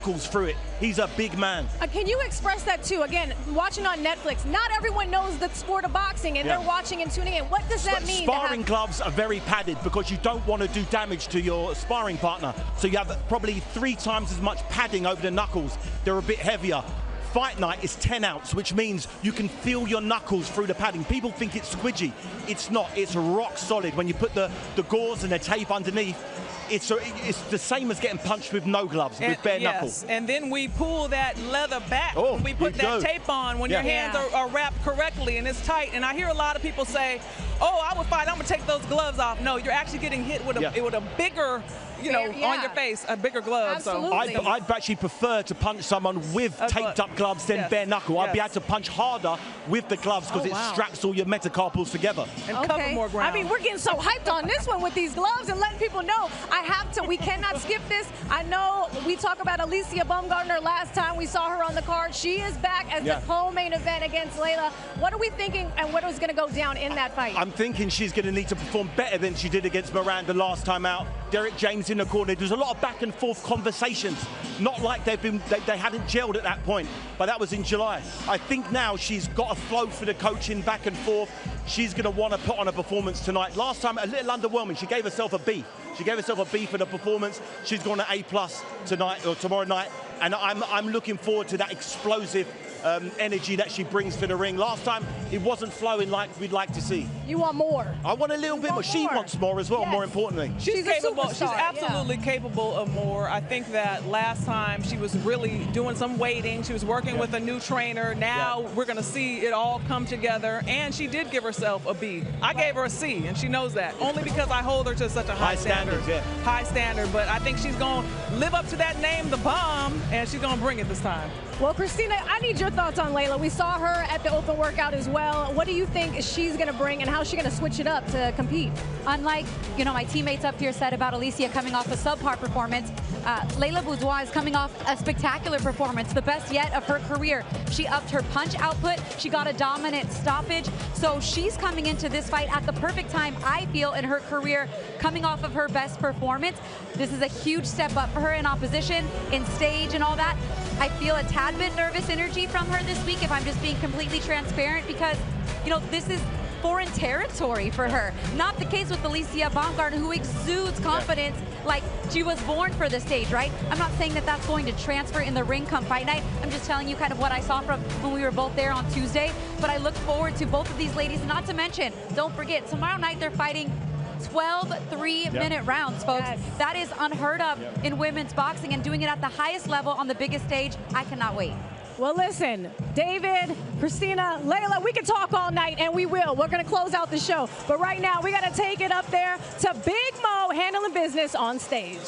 through it. He's a big man. Can you express that too? Again, watching on Netflix, not everyone knows the sport of boxing, and they're watching and tuning in. What does that mean? Sparring gloves are very padded because you don't want to do damage to your sparring partner. So you have probably 3 times as much padding over the knuckles. They're a bit heavier. Fight night is 10 ounce, which means you can feel your knuckles through the padding. People think it's squidgy. It's not. It's rock solid. When you put the gauze and the tape underneath, it's the same as getting punched with no gloves, with bare knuckles. And then we pull that leather back. Oh, we put that tape on when your hands are wrapped correctly and it's tight. And I hear a lot of people say, oh, I would fight, I'm going to take those gloves off. No, you're actually getting hit with a bigger, on your face, a bigger glove. Absolutely. So I'd actually prefer to punch someone with taped up gloves than bare knuckle. I'd be able to punch harder with the gloves because it straps all your metacarpals together. And cover more ground. I mean, we're getting so hyped on this one with these gloves and letting people know we cannot skip this. I know we talked about Alicia Baumgardner last time we saw her on the card. She is back as the co-main event against Layla. What are we thinking and what is going to go down in that fight? I'm thinking she's going to need to perform better than she did against Miranda last time out. Derek James in the corner. There's a lot of back and forth conversations. Not like they hadn't gelled at that point, but that was in July. I think now she's got a flow for the coaching back and forth. She's going to want to put on a performance tonight. Last time, a little underwhelming. She gave herself a B. She gave herself a B for the performance. She's gone to A+ tonight or tomorrow night, and I'm looking forward to that explosive energy that she brings to the ring. Last time, it wasn't flowing like we'd like to see. You want more. I want a little bit more. She wants more as well, more importantly. She's capable. She's absolutely capable of more. I think that last time she was really doing some waiting. She was working with a new trainer. Now we're going to see it all come together. And she did give herself a B. I gave her a C, and she knows that. Only because I hold her to such a high standard. High standard. But I think she's going to live up to that name, the Bomb, and she's going to bring it this time. Well, Christina, I need your thoughts on Layla. We saw her at the open workout as well. What do you think she's going to bring, and how is she going to switch it up to compete? Unlike, my teammates up here said about Alicia coming off a subpar performance, Layla Beaudoin is coming off a spectacular performance, the best yet of her career. She upped her punch output. She got a dominant stoppage. So she's coming into this fight at the perfect time, I feel, in her career, coming off of her best performance. This is a huge step up for her in opposition, in stage and all that. I feel a tad bit nervous energy from her this week, if I'm just being completely transparent, because, this is foreign territory for her. Not the case with Alicia Baumgardner, who exudes confidence like she was born for the stage, right? I'm not saying that that's going to transfer in the ring come fight night. I'm just telling you kind of what I saw from when we were both there on Tuesday. But I look forward to both of these ladies, not to mention, don't forget, tomorrow night they're fighting 12 3-minute rounds, folks. That is unheard of in women's boxing, and doing it at the highest level on the biggest stage. I cannot wait. Well, listen, David, Christina, Layla, we can talk all night, and we will. We're going to close out the show. But right now, we got to take it up there to Big Mo handling business on stage.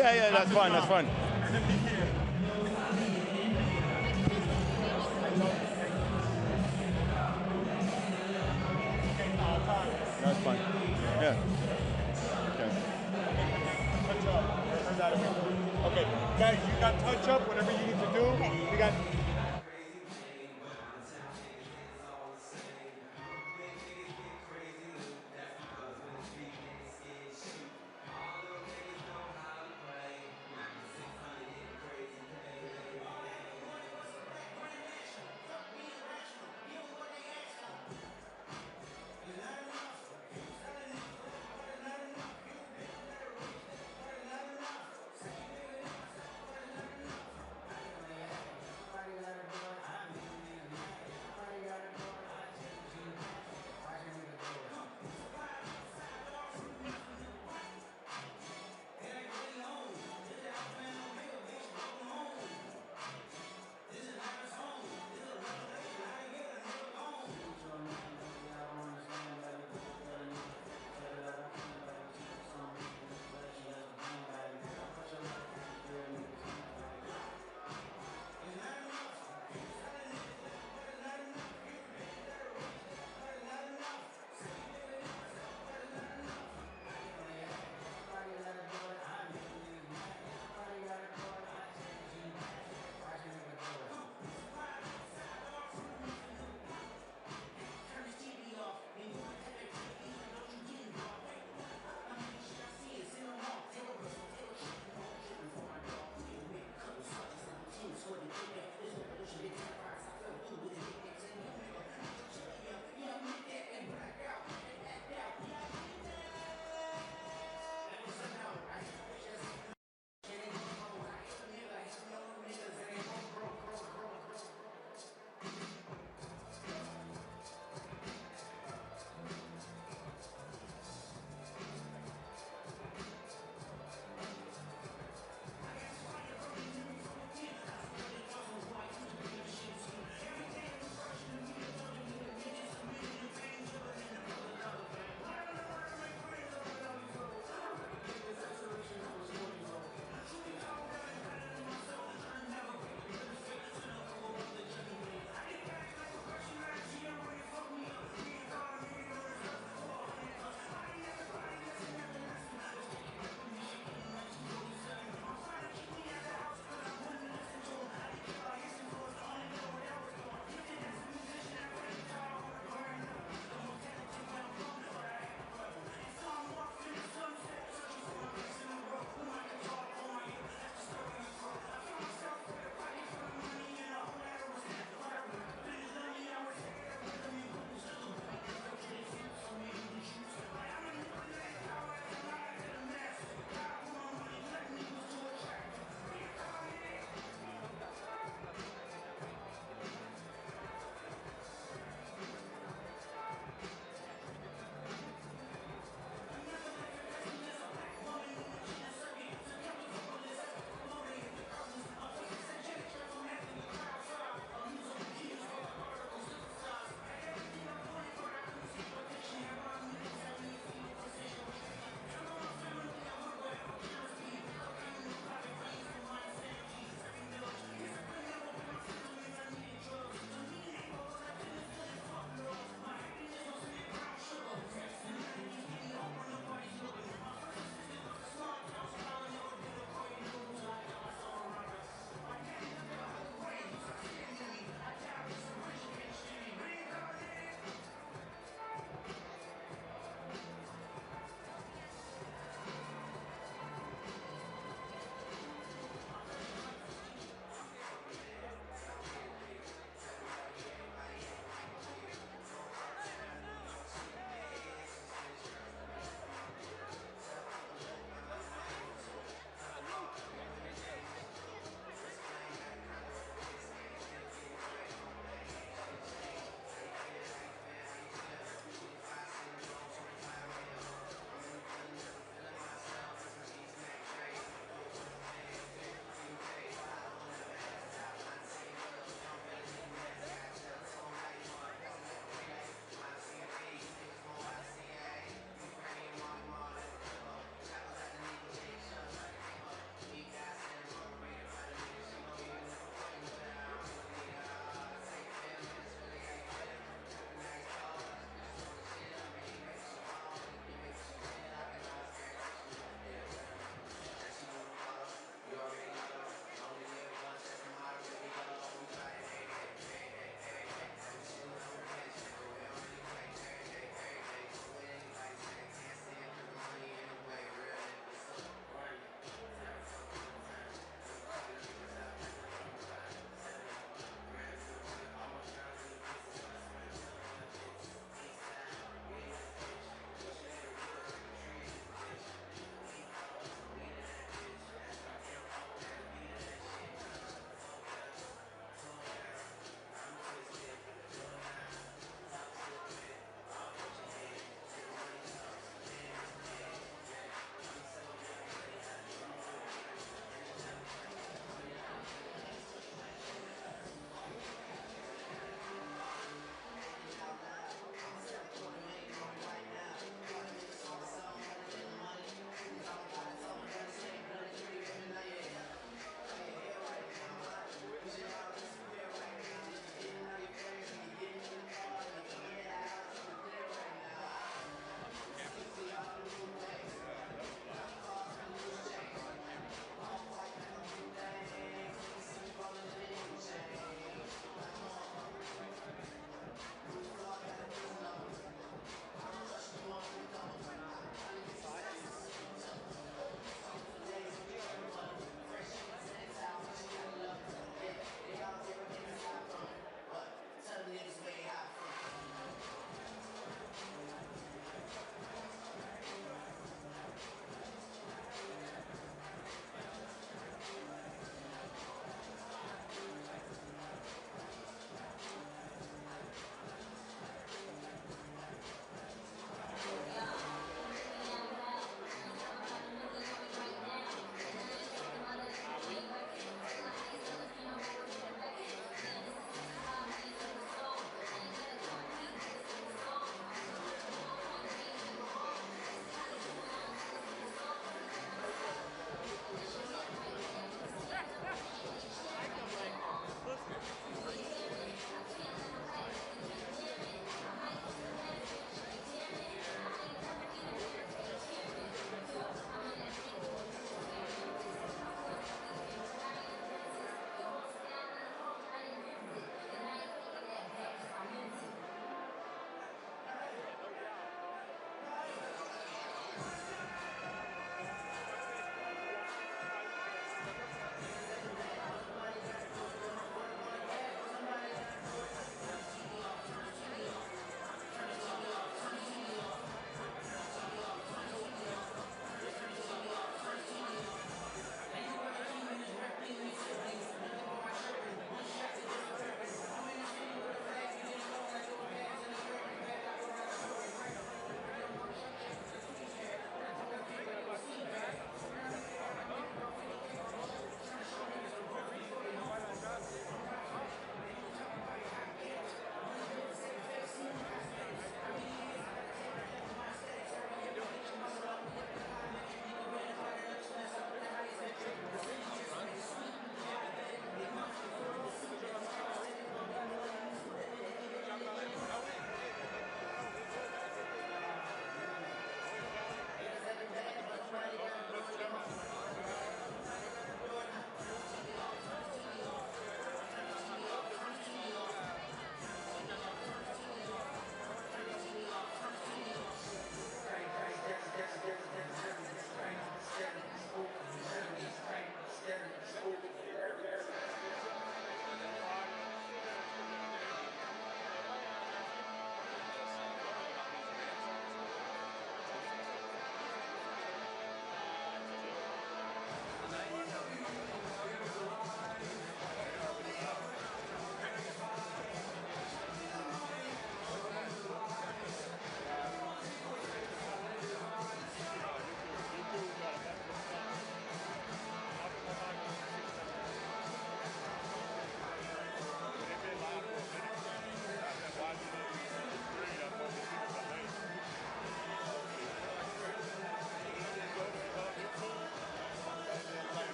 Yeah, that's fine, that's fine. That's fine. Yeah. Okay. Okay, guys, you got touch up, whatever you need to do. We got.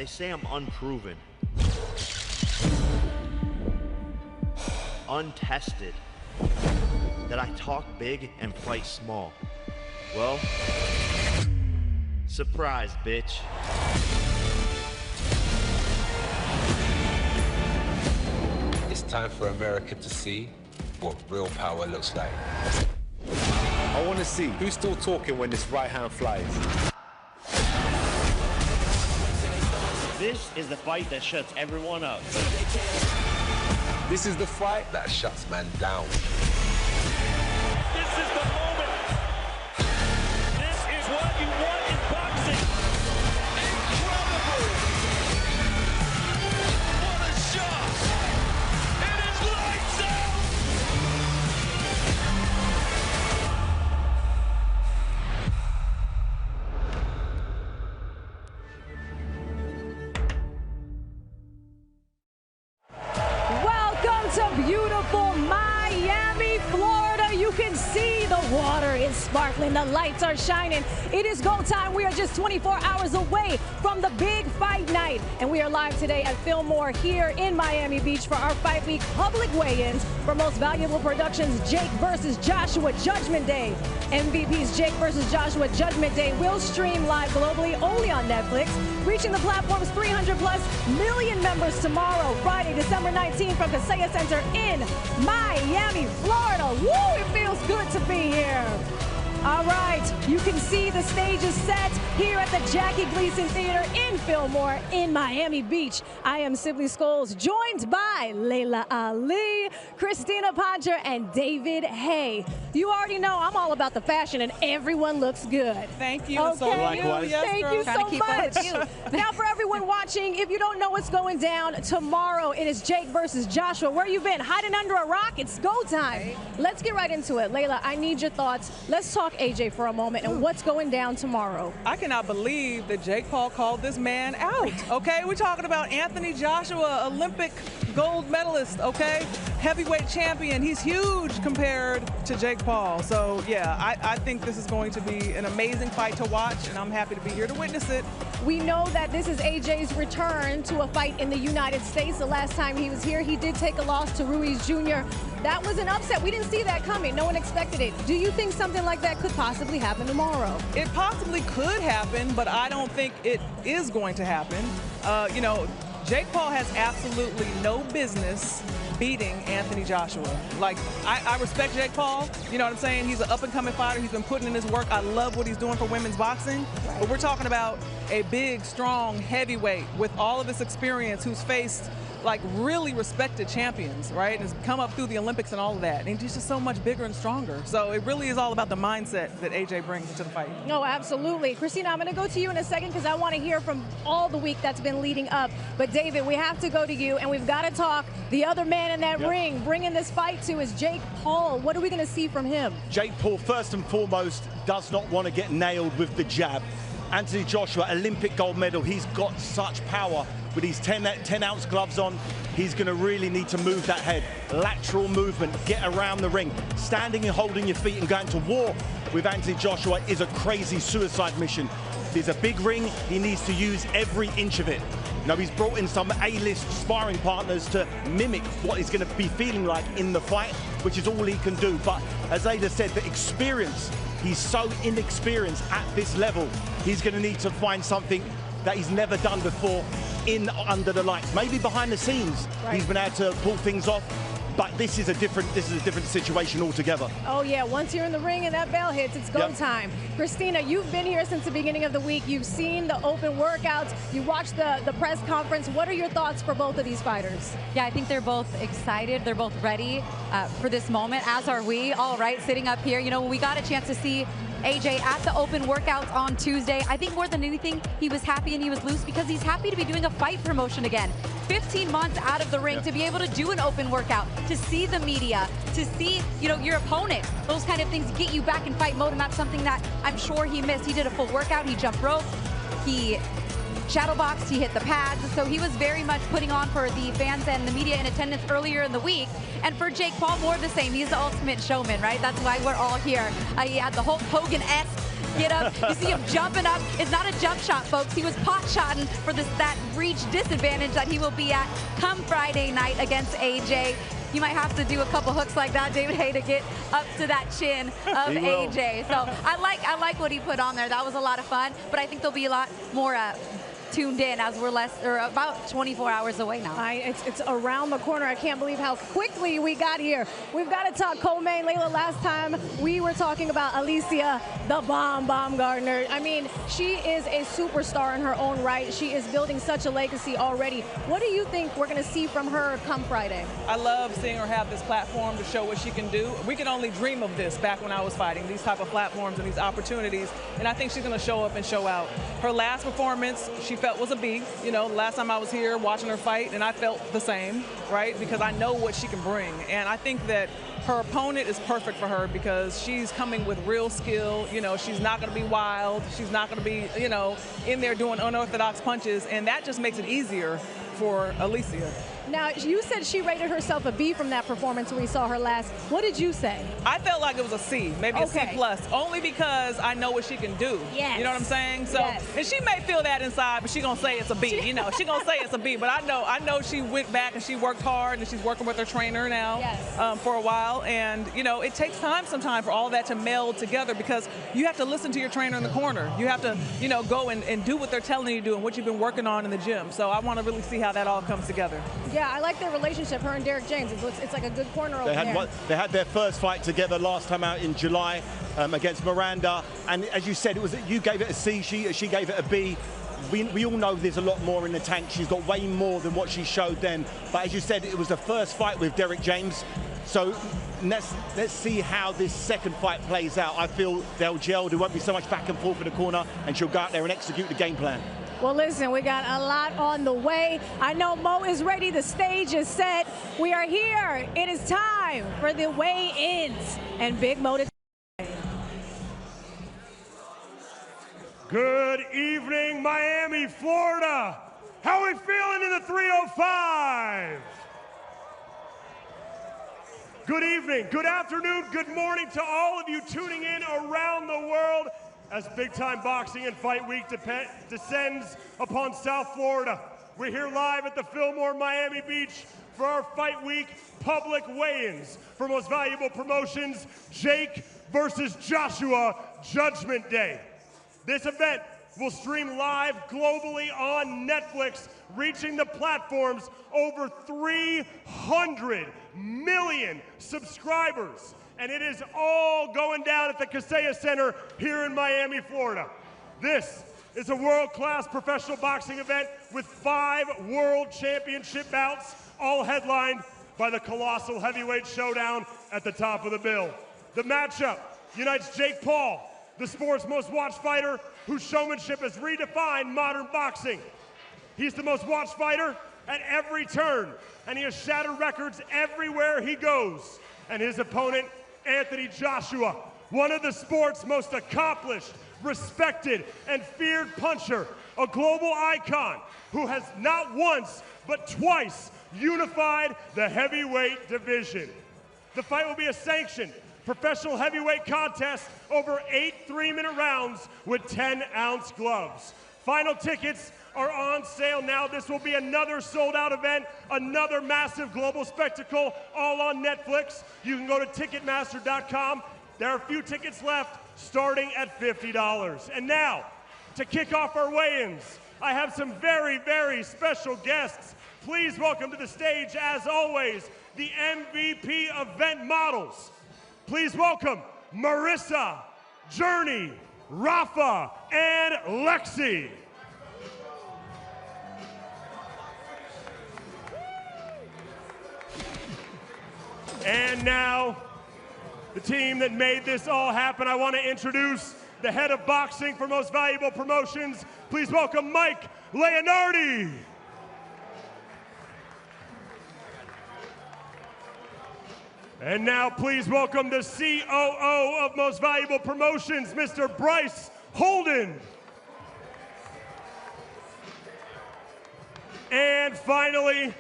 They say I'm unproven, untested, that I talk big and fight small. Well, surprise, bitch. It's time for America to see what real power looks like. I want to see who's still talking when this right hand flies. This is the fight that shuts everyone up. This is the fight that shuts man down. This is the moment. This is what you want in boxing. Incredible. What a shot. It is lights out. Welcome to beautiful Miami, Florida. You can see the water is sparkling, the lights are shining. It is go time. We are just 24 hours away from the big fight night, and we are live today at Fillmore here in Miami Beach for our Fight Week public weigh-ins for Most Valuable Productions Jake versus Joshua Judgment Day. MVP's Jake versus Joshua Judgment Day will stream live globally only on Netflix, reaching the platform's 300+ million members tomorrow, Friday, December 19th from Kaseya Center in Miami, Florida. Woo, it feels good to be here. All right, you can see the stage is set here at the Jackie Gleason Theater in Fillmore in Miami Beach. I am Sibley Scholes, joined by Layla Ali, Christina Poncher, and David Hay. You already know I'm all about the fashion, and everyone looks good. Thank you. Okay. So Likewise. yes, Thank girl. you so much. Now, for everyone watching, if you don't know what's going down tomorrow, it is Jake versus Joshua. Where you been? Hiding under a rock? It's go time. Let's get right into it. Layla, I need your thoughts. Let's talk AJ for a moment and what's going down tomorrow. I cannot believe that Jake Paul called this man out, okay? We're talking about Anthony Joshua, Olympic gold medalist, okay? Heavyweight champion. He's huge compared to Jake Paul. So, yeah, I think this is going to be an amazing fight to watch, and I'm happy to be here to witness it. We know that this is AJ's return to a fight in the United States. The last time he was here, he did take a loss to Ruiz Jr. That was an upset. We didn't see that coming. No one expected it. Do you think something like that could possibly happen tomorrow? It possibly could happen, but I don't think it is going to happen. You know, Jake Paul has absolutely no business beating Anthony Joshua. Like, I respect Jake Paul. You know what I'm saying? He's an up-and-coming fighter. He's been putting in his work. I love what he's doing for women's boxing. Right. But we're talking about a big, strong heavyweight with all of this experience who's faced like really respected champions, right? And has come up through the Olympics and all of that. And he's just so much bigger and stronger. So it really is all about the mindset that AJ brings into the fight. No, absolutely. Christina, I'm going to go to you in a second because I want to hear from all the week that's been leading up. But David, we have to go to you, and we've got to talk. The other man in that ring bringing this fight to is Jake Paul. What are we going to see from him? Jake Paul, first and foremost, does not want to get nailed with the jab. Anthony Joshua, Olympic gold medal. He's got such power with these 10-ounce gloves on. He's going to really need to move that head. Lateral movement, get around the ring. Standing and holding your feet and going to war with Anthony Joshua is a crazy suicide mission. There's a big ring. He needs to use every inch of it. You know, he's brought in some A-list sparring partners to mimic what he's going to be feeling like in the fight, which is all he can do. But as Ada said, the experience, he's so inexperienced at this level. He's going to need to find something that he's never done before under the lights. Maybe behind the scenes, he's been able to pull things off. But this is a different situation altogether. Oh yeah, once you're in the ring and that bell hits, it's go time. Christina, you've been here since the beginning of the week. You've seen the open workouts. You watched the press conference. What are your thoughts for both of these fighters? Yeah, I think they're both excited. They're both ready for this moment, as are we. All right, sitting up here. You know, we got a chance to see AJ at the open workouts on Tuesday. I think more than anything, he was happy and he was loose because he's happy to be doing a fight promotion again. 15 months out of the ring to be able to do an open workout, to see the media, to see, you know, your opponent. Those kind of things get you back in fight mode, and that's something that I'm sure he missed. He did a full workout, he jumped rope, he shadow boxed, he hit the pads, so he was very much putting on for the fans and the media in attendance earlier in the week. And for Jake Paul, more of the same. He's the ultimate showman, right? That's why we're all here. He had the Hulk Hogan-esque get up. You see him jumping up. It's not a jump shot, folks. He was pot shotting for that reach disadvantage that he will be at come Friday night against AJ. You might have to do a couple hooks like that, David Haye, to get up to that chin of AJ. So I like what he put on there. That was a lot of fun, but I think there'll be a lot more tuned in as we're about 24 hours away now. It's around the corner. I can't believe how quickly we got here. We've got to talk co-main. Layla, last time we were talking about Alicia, the Baumgardner. I mean, she is a superstar in her own right. She is building such a legacy already. What do you think we're going to see from her come Friday? I love seeing her have this platform to show what she can do. We could only dream of this back when I was fighting, these type of platforms and these opportunities, and I think she's going to show up and show out. Her last performance, she felt was a B. You know, last time I was here watching her fight, and I felt the same, right? Because I know what she can bring. And I think that her opponent is perfect for her because she's coming with real skill. You know, she's not going to be wild. She's not going to be, you know, in there doing unorthodox punches. And that just makes it easier for Alicia. Now, you said she rated herself a B from that performance when we saw her last. What did you say? I felt like it was a C, maybe a C+, only because I know what she can do. Yes. You know what I'm saying? So, yes. And she may feel that inside, but she's going to say it's a B. You know, she's going to say it's a B. But I know she went back and she worked hard, and she's working with her trainer now for a while. And, you know, it takes time sometimes for all that to meld together because you have to listen to your trainer in the corner. You have to, you know, go and do what they're telling you to do and what you've been working on in the gym. So I want to really see how that all comes together. Yeah, I like their relationship, her and Derek James. It's like a good corner over there. They had their first fight together last time out in July against Miranda, and as you said, you gave it a C, she gave it a B. We all know there's a lot more in the tank. She's got way more than what she showed then. But as you said, it was the first fight with Derek James. So let's see how this second fight plays out. I feel they'll gel. There won't be so much back and forth in the corner, and she'll go out there and execute the game plan. Well, listen, we got a lot on the way. I know Mo is ready. The stage is set. We are here. It is time for the weigh-ins. And Big Mo to Good evening, Miami, Florida. How are we feeling in the 305? Good evening, good afternoon, good morning to all of you tuning in around the world as big-time boxing and fight week descends upon South Florida. We're here live at the Fillmore Miami Beach for our fight week public weigh-ins for Most Valuable Promotions, Jake versus Joshua Judgment Day. This event will stream live globally on Netflix, reaching the platforms over 300 million subscribers. And it is all going down at the Kaseya Center here in Miami, Florida. This is a world-class professional boxing event with 5 world championship bouts, all headlined by the colossal heavyweight showdown at the top of the bill. The matchup unites Jake Paul, the sport's most watched fighter whose showmanship has redefined modern boxing. He's the most watched fighter at every turn, and he has shattered records everywhere he goes. And his opponent, Anthony Joshua, one of the sport's most accomplished, respected, and feared puncher, a global icon who has not once but twice unified the heavyweight division. The fight will be a sanctioned professional heavyweight contest over 8 3-minute rounds with 10-ounce gloves. Final tickets are on sale now. This will be another sold-out event, another massive global spectacle, all on Netflix. You can go to Ticketmaster.com. There are a few tickets left, starting at $50. And now, to kick off our weigh-ins, I have some very, very special guests. Please welcome to the stage, as always, the MVP event models. Please welcome Marissa, Journey, Rafa, and Lexi. And now, the team that made this all happen. I want to introduce the head of boxing for Most Valuable Promotions. Please welcome Mike Leonardi. And now please welcome the COO of Most Valuable Promotions, Mr. Bryce Holden. And finally,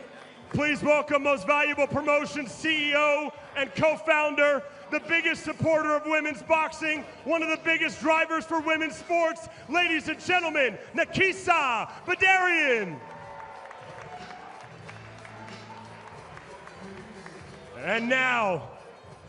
please welcome Most Valuable Promotions CEO and co-founder, the biggest supporter of women's boxing, one of the biggest drivers for women's sports, ladies and gentlemen, Nakisa Badarian. And now,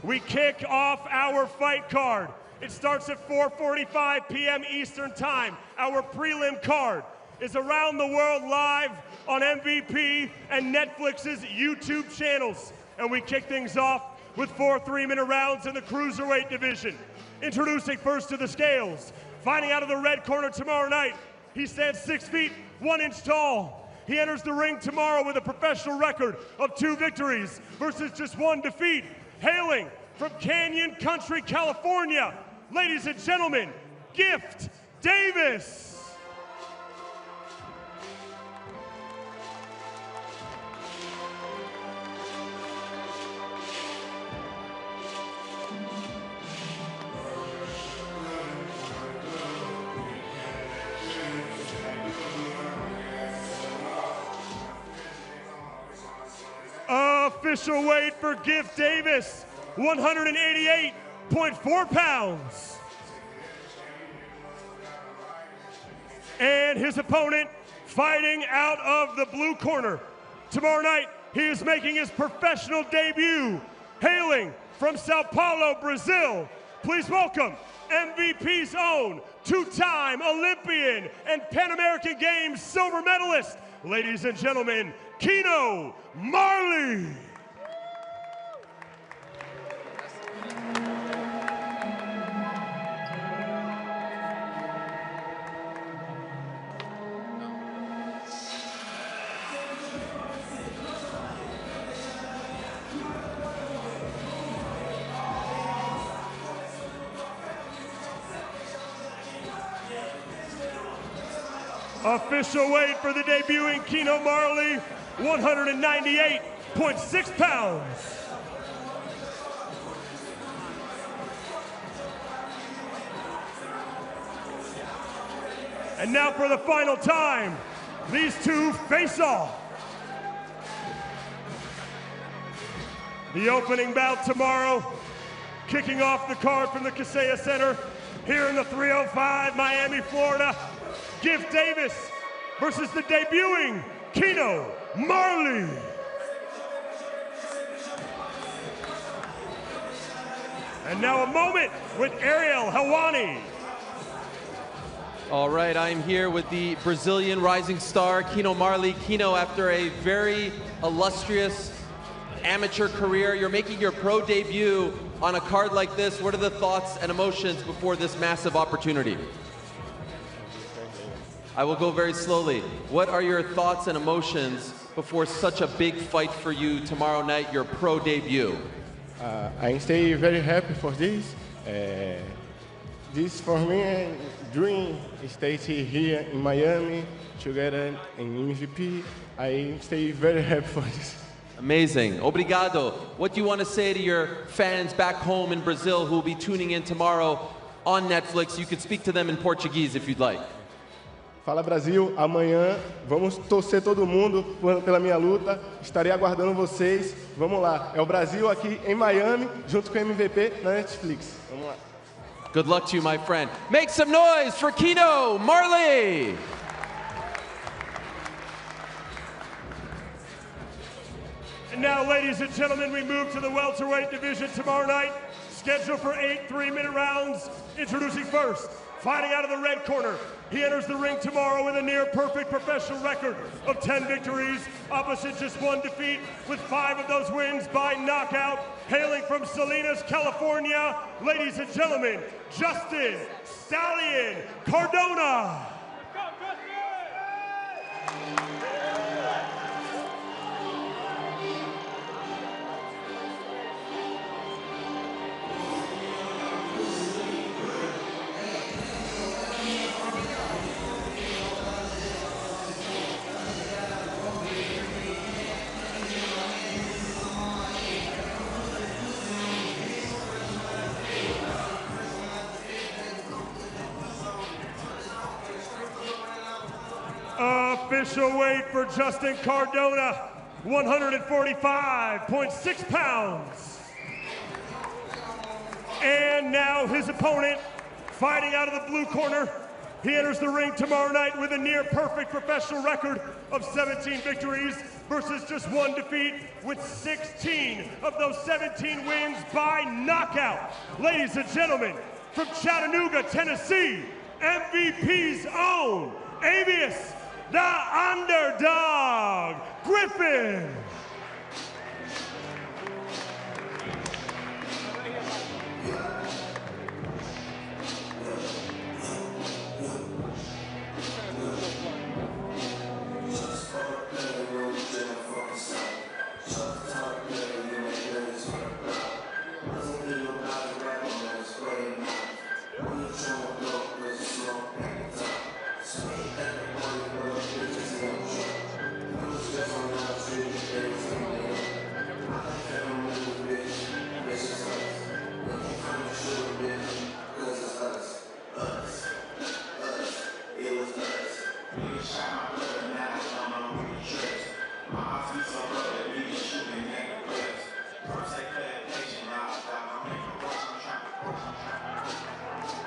we kick off our fight card. It starts at 4:45 p.m. Eastern Time. Our prelim card is around the world live on MVP and Netflix's YouTube channels. And we kick things off with 4 3-minute rounds in the cruiserweight division. Introducing first to the scales, fighting out of the red corner tomorrow night. He stands 6 feet, 1 inch tall. He enters the ring tomorrow with a professional record of 2 victories versus just 1 defeat. Hailing from Canyon Country, California, ladies and gentlemen, Gift Davis. Official weight for Gift Davis, 188.4 pounds. And his opponent fighting out of the blue corner. Tomorrow night, he is making his professional debut, hailing from Sao Paulo, Brazil. Please welcome MVP's own 2-time Olympian and Pan American Games silver medalist, ladies and gentlemen, Kino Marley. Official weight for the debuting Kino Marley, 198.6 pounds. And now for the final time, these two face off. The opening bout tomorrow, kicking off the card from the Kaseya Center here in the 305, Miami, Florida. Gift Davis versus the debuting Kino Marley. And now a moment with Ariel Helwani. All right, I'm here with the Brazilian rising star, Kino Marley. Kino, after a very illustrious amateur career, you're making your pro debut on a card like this. What are the thoughts and emotions before this massive opportunity? I will go very slowly. What are your thoughts and emotions before such a big fight for you tomorrow night, your pro debut? I stay very happy for this. This for me a dream. Stay here in Miami together in MVP. I stay very happy for this. Amazing. Obrigado. What do you want to say to your fans back home in Brazil who will be tuning in tomorrow on Netflix? You could speak to them in Portuguese if you'd like. Fala Brasil, amanhã vamos torcer todo mundo pela minha luta. Estarei aguardando vocês. Vamos lá. É o Brasil aqui em Miami, junto com o MVP na Netflix. Vamos lá. Good luck to you, my friend. Make some noise for Kino Marley. And now, ladies and gentlemen, we move to the welterweight division tomorrow night. Scheduled for 8 3-minute rounds. Introducing first, fighting out of the red corner. He enters the ring tomorrow with a near-perfect professional record of 10 victories, opposite just 1 defeat, with 5 of those wins by knockout. Hailing from Salinas, California, ladies and gentlemen, Justin Stallion Cardona. Official weight for Justin Cardona, 145.6 pounds. And now his opponent, fighting out of the blue corner. He enters the ring tomorrow night with a near-perfect professional record of 17 victories versus just 1 defeat, with 16 of those 17 wins by knockout. Ladies and gentlemen, from Chattanooga, Tennessee, MVP's own, alias the Underdog, Griffin.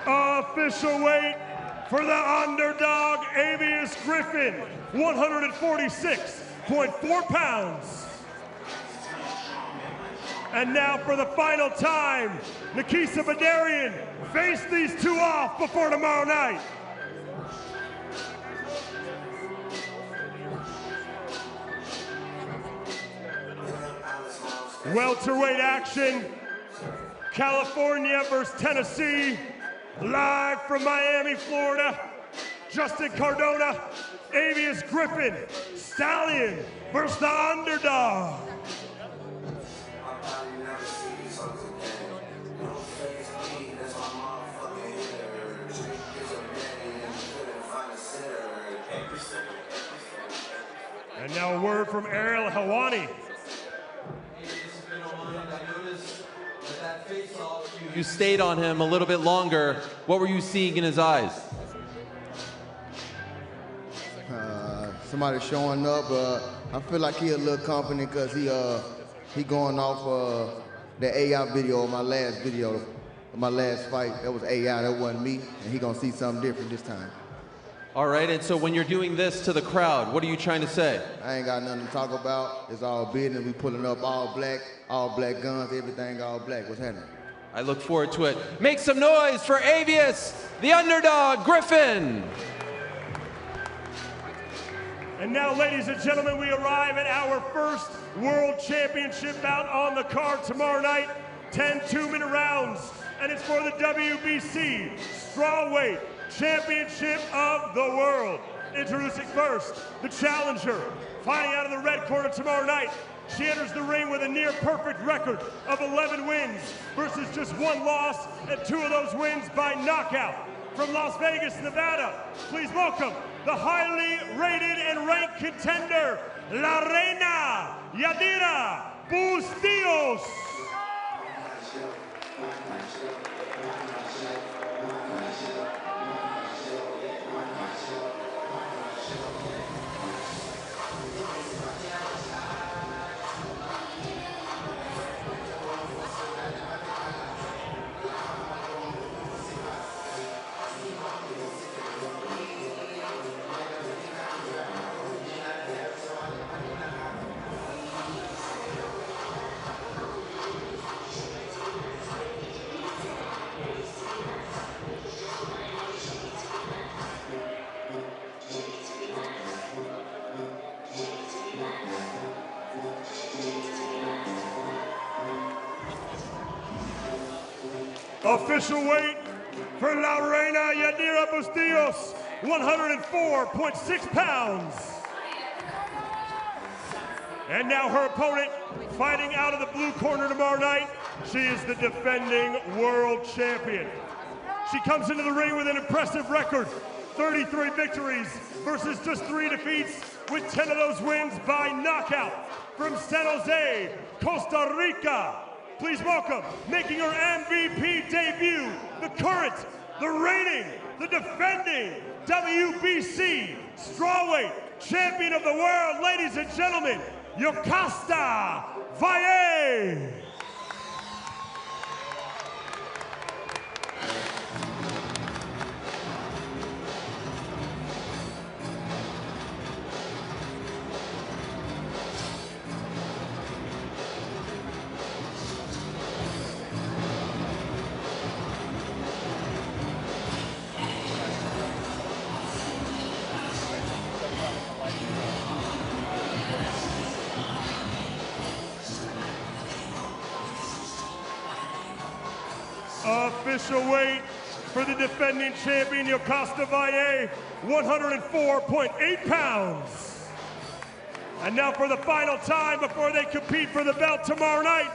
Official weight for the Underdog, alias Griffin, 146.4 pounds. And now for the final time, Nikisa Badarian face these two off before tomorrow night. Welterweight action, California versus Tennessee. Live from Miami, Florida, Justin Cardona, alias Griffin, Stallion versus the Underdog. And now a word from Ariel Helwani. You stayed on him a little bit longer. What were you seeing in his eyes? Somebody showing up. I feel like he a little company because he going off the AI video of my last video, my last fight. That was AI, that wasn't me, and he gonna see something different this time. All right, and so when you're doing this to the crowd, what are you trying to say? I ain't got nothing to talk about. It's all business. We pulling up all black guns, everything all black. What's happening? I look forward to it. Make some noise for Avius, the Underdog, Griffin. And now, ladies and gentlemen, we arrive at our first World Championship bout on the card tomorrow night. 10 2-minute rounds, and it's for the WBC Strawweight Championship of the World. Introducing first, the challenger, fighting out of the red corner tomorrow night. She enters the ring with a near-perfect record of 11 wins versus just 1 loss, and 2 of those wins by knockout. From Las Vegas, Nevada, please welcome the highly rated and ranked contender, La Reina Yadira Bustillos. Official weight for La Reina Yadira Bustillos, 104.6 pounds. And now her opponent, fighting out of the blue corner tomorrow night, she is the defending world champion. She comes into the ring with an impressive record, 33 victories versus just 3 defeats, with 10 of those wins by knockout. From San Jose, Costa Rica, please welcome, making her MVP debut, the current, the reigning, the defending WBC Strawweight Champion of the World, ladies and gentlemen, Yokasta Valle. official weight for the defending champion, Yokasta Valle, 104.8 pounds. And now for the final time before they compete for the belt tomorrow night,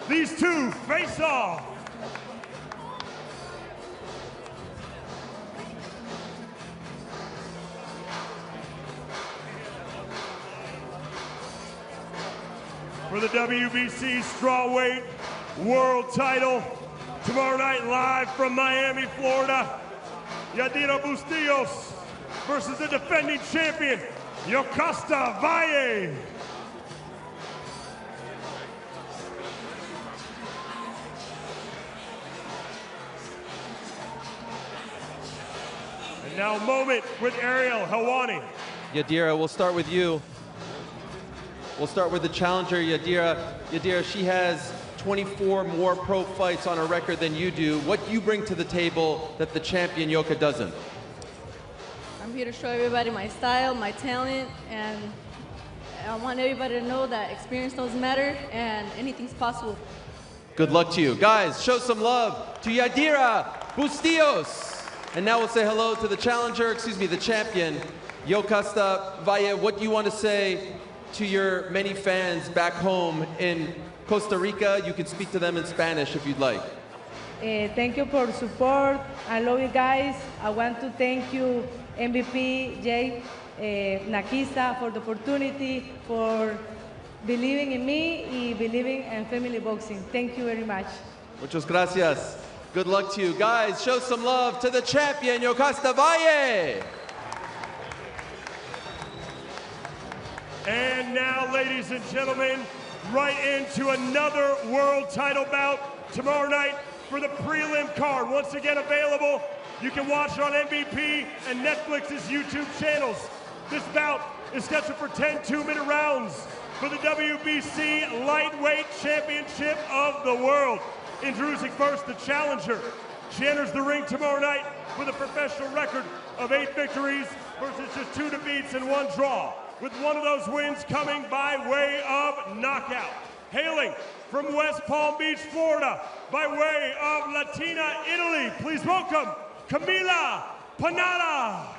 these two face off. For the WBC strawweight world title, tomorrow night live from Miami, Florida, Yadira Bustillos versus the defending champion, Yokasta Valle. And now a moment with Ariel Helwani. Yadira, we'll start with you. We'll start with the challenger, Yadira. Yadira, she has 24 more pro fights on her record than you do. What do you bring to the table that the champion Yoka doesn't? I'm here to show everybody my style, my talent, and I want everybody to know that experience doesn't matter and anything's possible. Good luck to you. Guys, show some love to Yadira Bustillos. And now we'll say hello to the challenger, the champion, Yokasta Valle. What do you want to say to your many fans back home in Costa Rica? You can speak to them in Spanish if you'd like. Thank you for support. I love you guys. I want to thank you, MVP Jay Nakisa, for the opportunity, for believing in me and believing in family boxing. Thank you very much. Muchas gracias. Good luck to you. Guys, show some love to the champion, Yokasta Valle. And now, ladies and gentlemen, right into another world title bout tomorrow night for the prelim card. Once again available, you can watch on MVP and Netflix's YouTube channels. This bout is scheduled for 10 2-minute rounds for the WBC Lightweight Championship of the World. Introducing first the challenger. She enters the ring tomorrow night with a professional record of 8 victories versus just 2 defeats and 1 draw, with one of those wins coming by way of knockout. Hailing from West Palm Beach, Florida, by way of Latina, Italy, please welcome Camila Panata.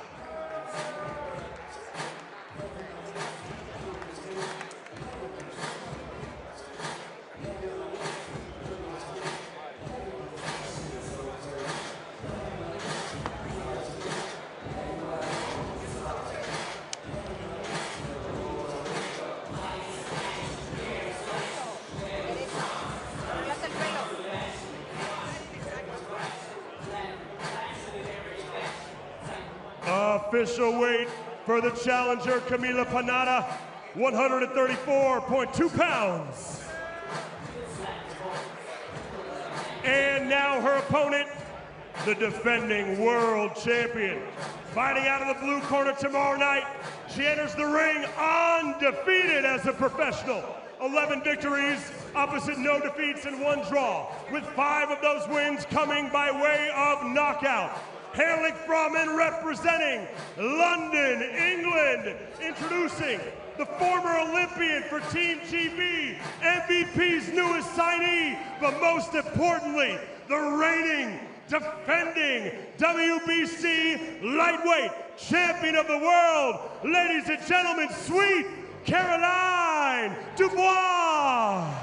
Official weight for the challenger, Camila Panata, 134.2 pounds. And now her opponent, the defending world champion. Fighting out of the blue corner tomorrow night, she enters the ring undefeated as a professional. 11 victories, opposite no defeats and 1 draw, with 5 of those wins coming by way of knockout. Hailing from and representing London, England, introducing the former Olympian for Team GB, MVP's newest signee, but most importantly, the reigning, defending WBC lightweight champion of the world, ladies and gentlemen, sweet Galet and Dubois.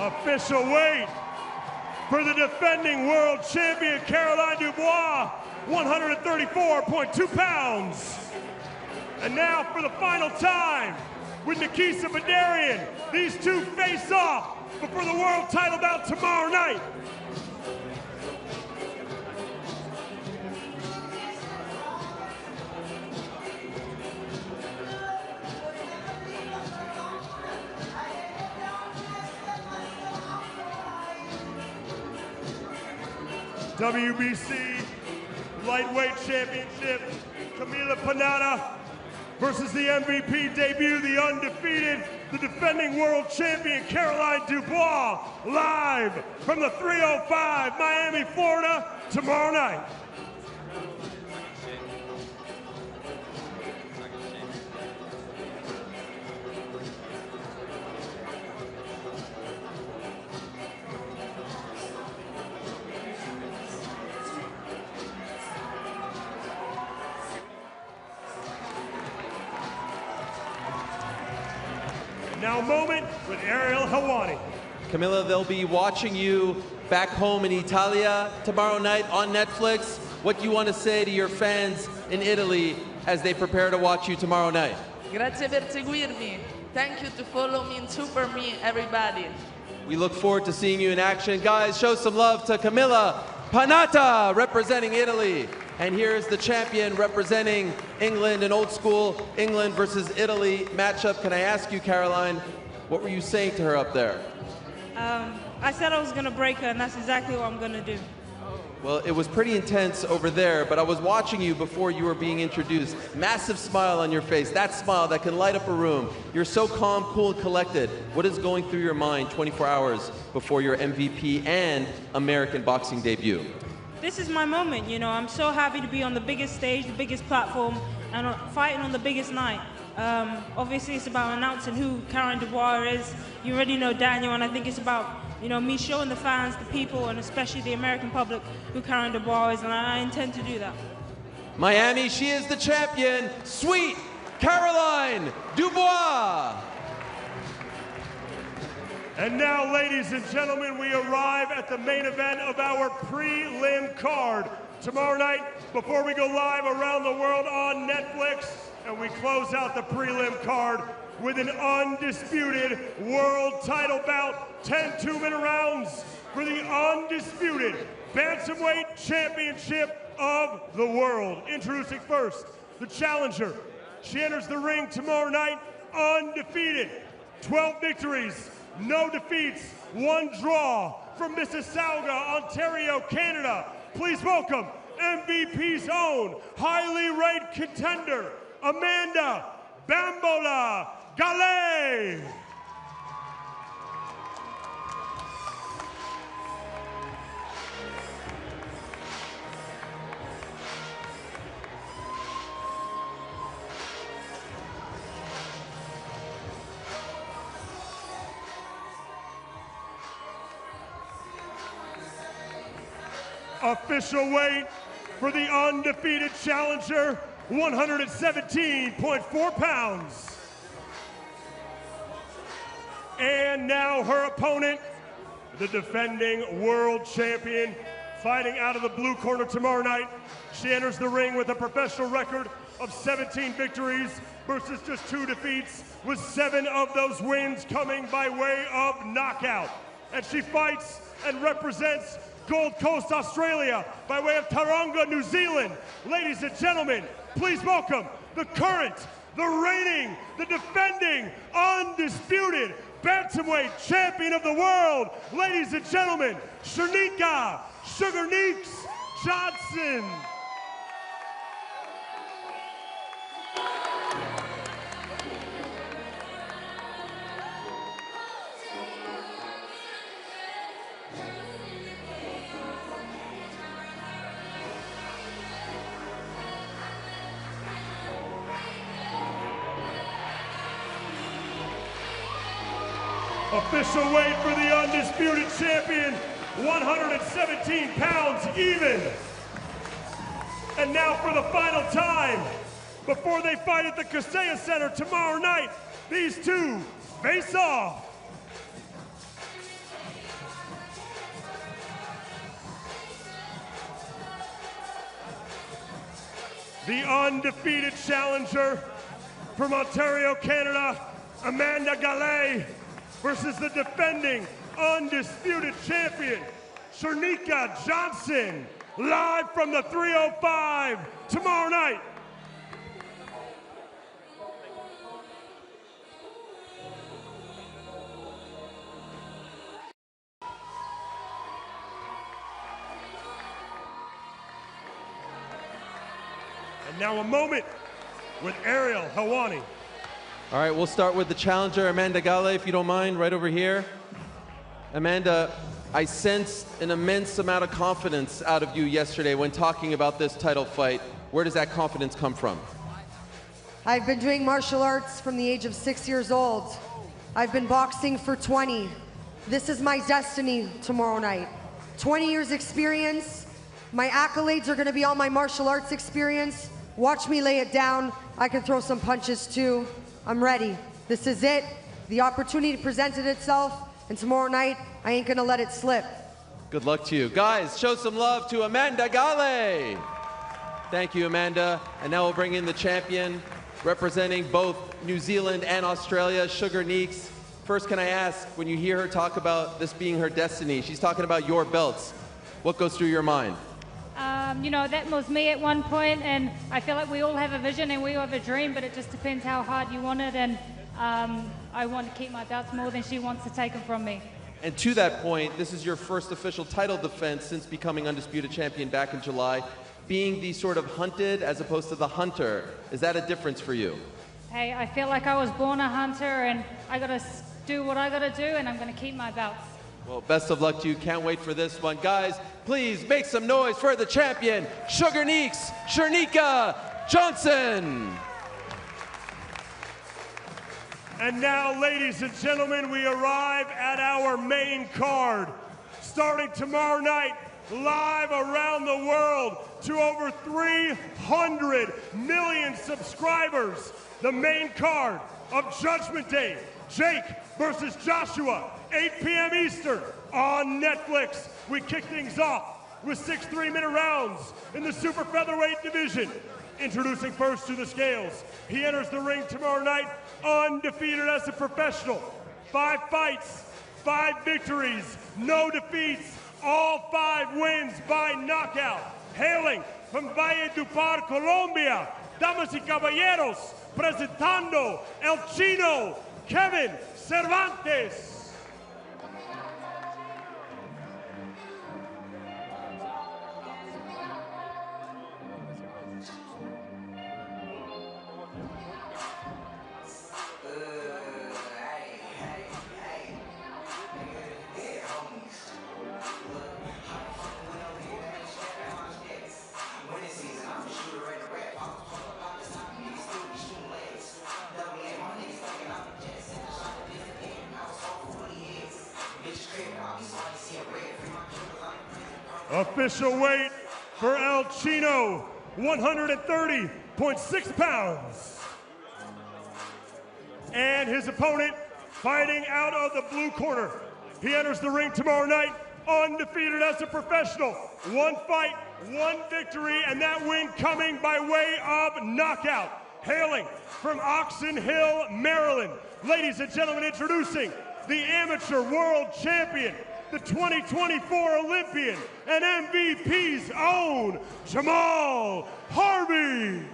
Official weight for the defending world champion, Galet and Dubois, 134.2 pounds. And now for the final time with Nakisa Badarian, these two face off before the world title bout tomorrow night. WBC Lightweight Championship, Camila Panata versus the MVP debut, the undefeated, the defending world champion, Galet and Dubois, live from the 305, Miami, Florida, tomorrow night. Now a moment with Ariel Helwani. Camila, they'll be watching you back home in Italia tomorrow night on Netflix. What do you want to say to your fans in Italy as they prepare to watch you tomorrow night? Grazie per seguirmi. Thank you to follow me and super me, everybody. We look forward to seeing you in action. Guys, show some love to Camila Panata, representing Italy. And here's the champion representing England, an old school England versus Italy matchup. Can I ask you, Caroline, what were you saying to her up there? I said I was going to break her, and that's exactly what I'm going to do. Well, it was pretty intense over there, but I was watching you before you were being introduced. Massive smile on your face, that smile that can light up a room. You're so calm, cool, and collected. What is going through your mind 24 hours before your MVP and American boxing debut? This is my moment, you know. I'm so happy to be on the biggest stage, the biggest platform, and fighting on the biggest night. Obviously, it's about announcing who Galet and Dubois is. You already know Daniel, and I think it's about, you know, me showing the fans, the people, and especially the American public who Galet and Dubois is, and I intend to do that. Miami, she is the champion, Sweet Galet Dubois. And now, ladies and gentlemen, we arrive at the main event of our prelim card. Tomorrow night, before we go live around the world on Netflix, and we close out the prelim card with an undisputed world title bout, 10 two-minute rounds for the undisputed Bantamweight Championship of the world. Introducing first, the challenger. She enters the ring tomorrow night undefeated, 12 victories, no defeats, 1 draw from Mississauga, Ontario, Canada. Please welcome MVP's own highly rated contender, Amanda Bambola Galet. Official weight for the undefeated challenger, 117.4 pounds. And now her opponent, the defending world champion, fighting out of the blue corner tomorrow night. She enters the ring with a professional record of 17 victories versus just 2 defeats, with 7 of those wins coming by way of knockout. And she fights and represents Gold Coast, Australia, by way of Taronga, New Zealand. Ladies and gentlemen, please welcome the current, the reigning, the defending, undisputed Bantamweight champion of the world. Ladies and gentlemen, Shanika Sugar Neeks Johnson. Official weight for the undisputed champion, 117 pounds even. And now for the final time, before they fight at the Kaseya Center tomorrow night, these two face off. The undefeated challenger from Ontario, Canada, Amanda Galet, versus the defending undisputed champion, Shanika Johnson, live from the 305 tomorrow night. Now a moment with Ariel Helwani. All right, we'll start with the challenger, Amanda Galet, if you don't mind, right over here. Amanda, I sensed an immense amount of confidence out of you yesterday when talking about this title fight. Where does that confidence come from? I've been doing martial arts from the age of 6 years old. I've been boxing for 20. This is my destiny tomorrow night. 20 years experience. My accolades are gonna be all my martial arts experience. Watch me lay it down. I can throw some punches too. I'm ready. This is it. The opportunity presented itself, and tomorrow night, I ain't gonna let it slip. Good luck to you. Guys, show some love to Amanda Galet. Thank you, Amanda. And now we'll bring in the champion, representing both New Zealand and Australia, Sugar Neeks. First, can I ask, when you hear her talk about this being her destiny, she's talking about your belts. What goes through your mind? You know, that was me at one point, and I feel like we all have a vision and we all have a dream, but it just depends how hard you want it, and I want to keep my belts more than she wants to take them from me. And to that point, this is your first official title defense since becoming undisputed champion back in July. Being the sort of hunted as opposed to the hunter, is that a difference for you? Hey, I feel like I was born a hunter, and I got to do what I got to do, and I'm going to keep my belts. Well, best of luck to you. Can't wait for this one. Guys, please make some noise for the champion, Sugar Neeks, Shernika Johnson. And now, ladies and gentlemen, we arrive at our main card. Starting tomorrow night, live around the world to over 300 million subscribers. The main card of Judgment Day, Jake versus Joshua, 8 p.m. Eastern on Netflix. We kick things off with 6 3-minute rounds in the super featherweight division. Introducing first to the scales, he enters the ring tomorrow night undefeated as a professional. 5 fights, 5 victories, no defeats, all 5 wins by knockout. Hailing from Valledupar, Colombia, damas y caballeros, presentando El Chino, Kevin Cervantes. Official weight for El Chino, 130.6 pounds. And his opponent fighting out of the blue corner. He enters the ring tomorrow night undefeated as a professional. 1 fight, 1 victory, and that win coming by way of knockout. Hailing from Oxon Hill, Maryland. Ladies and gentlemen, introducing the amateur world champion, the 2024 Olympian and MVP's own Jamal Harvey.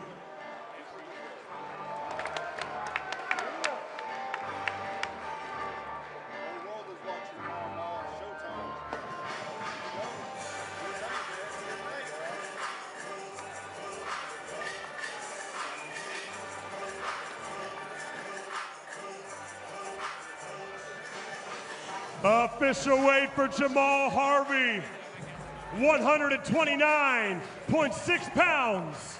Official weight for Jamal Harvey, 129.6 pounds.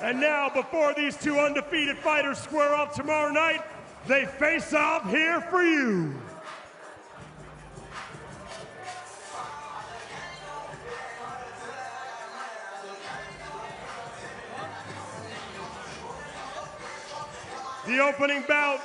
And now, before these 2 undefeated fighters square off tomorrow night, they face off here for you. The opening bout,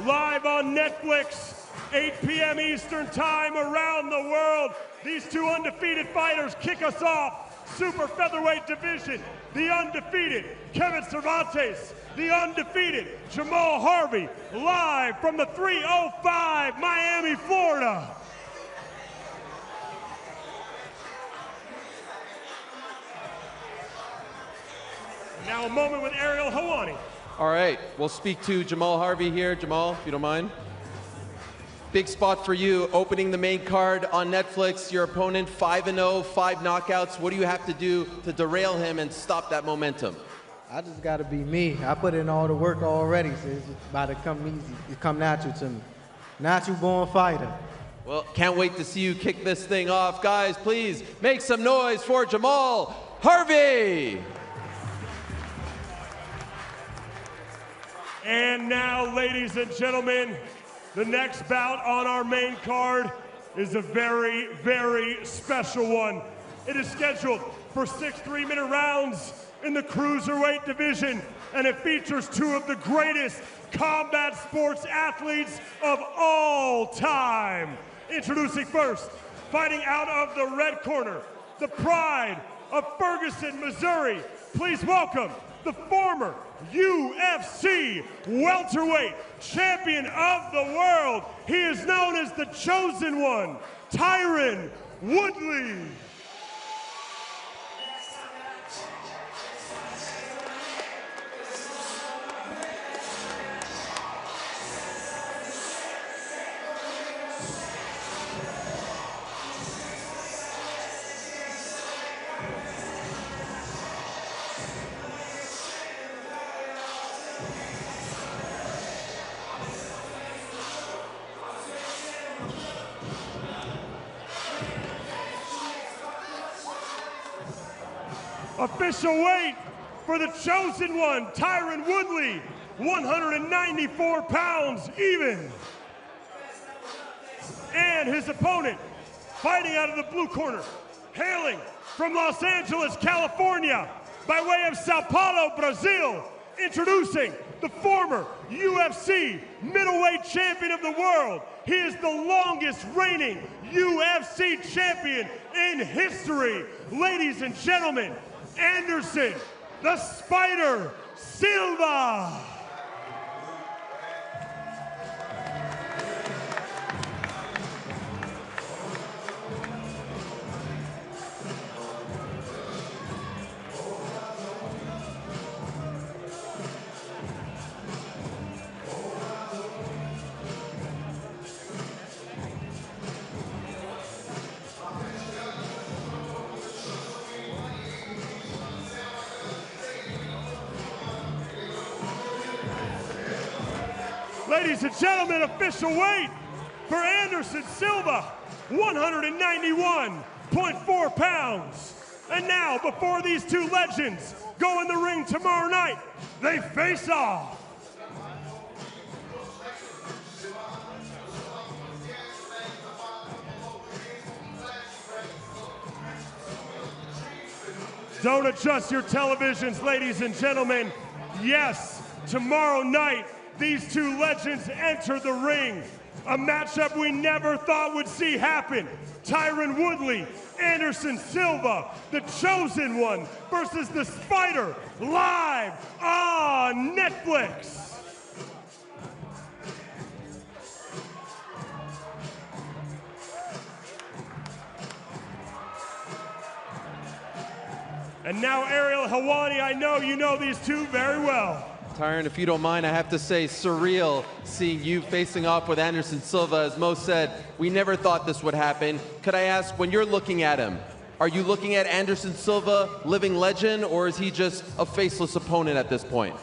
live on Netflix, 8 p.m. Eastern time around the world. These 2 undefeated fighters kick us off. Super featherweight division, the undefeated Kevin Cervantes, the undefeated Jamal Harvey, live from the 305 Miami, Florida. Now a moment with Ariel Helwani. All right, we'll speak to Jamal Harvey here. Jamal, if you don't mind. Big spot for you, opening the main card on Netflix. Your opponent 5-0, 5 knockouts. What do you have to do to derail him and stop that momentum? I just got to be me. I put in all the work already, so it's about to come easy. It come natural to me. Natural born fighter. Well, can't wait to see you kick this thing off. Guys, please make some noise for Jamal Harvey. And now, ladies and gentlemen, the next bout on our main card is a very, very special one. It is scheduled for 6 3-minute rounds in the cruiserweight division, and it features two of the greatest combat sports athletes of all time. Introducing first, fighting out of the red corner, the pride of Ferguson, Missouri. Please welcome the former UFC welterweight champion of the world. He is known as the Chosen One, Tyron Woodley. Official weight for the Chosen One, Tyron Woodley, 194 pounds even. And his opponent, fighting out of the blue corner, hailing from Los Angeles, California, by way of Sao Paulo, Brazil, introducing the former UFC middleweight champion of the world. He is the longest reigning UFC champion in history. Ladies and gentlemen, Anderson, the Spider Silva. Ladies and gentlemen, official weight for Anderson Silva, 191.4 pounds. And now, before these two legends go in the ring tomorrow night, they face off. Don't adjust your televisions, ladies and gentlemen. Yes, tomorrow night, these two legends enter the ring. A matchup we never thought would see happen. Tyron Woodley, Anderson Silva, the Chosen One versus the Spider, live on Netflix. And now Ariel Helwani, I know you know these two very well. Tyron, if you don't mind, I have to say surreal seeing you facing off with Anderson Silva. As Mo said, we never thought this would happen. Could I ask, when you're looking at him, are you looking at Anderson Silva, living legend, or is he just a faceless opponent at this point?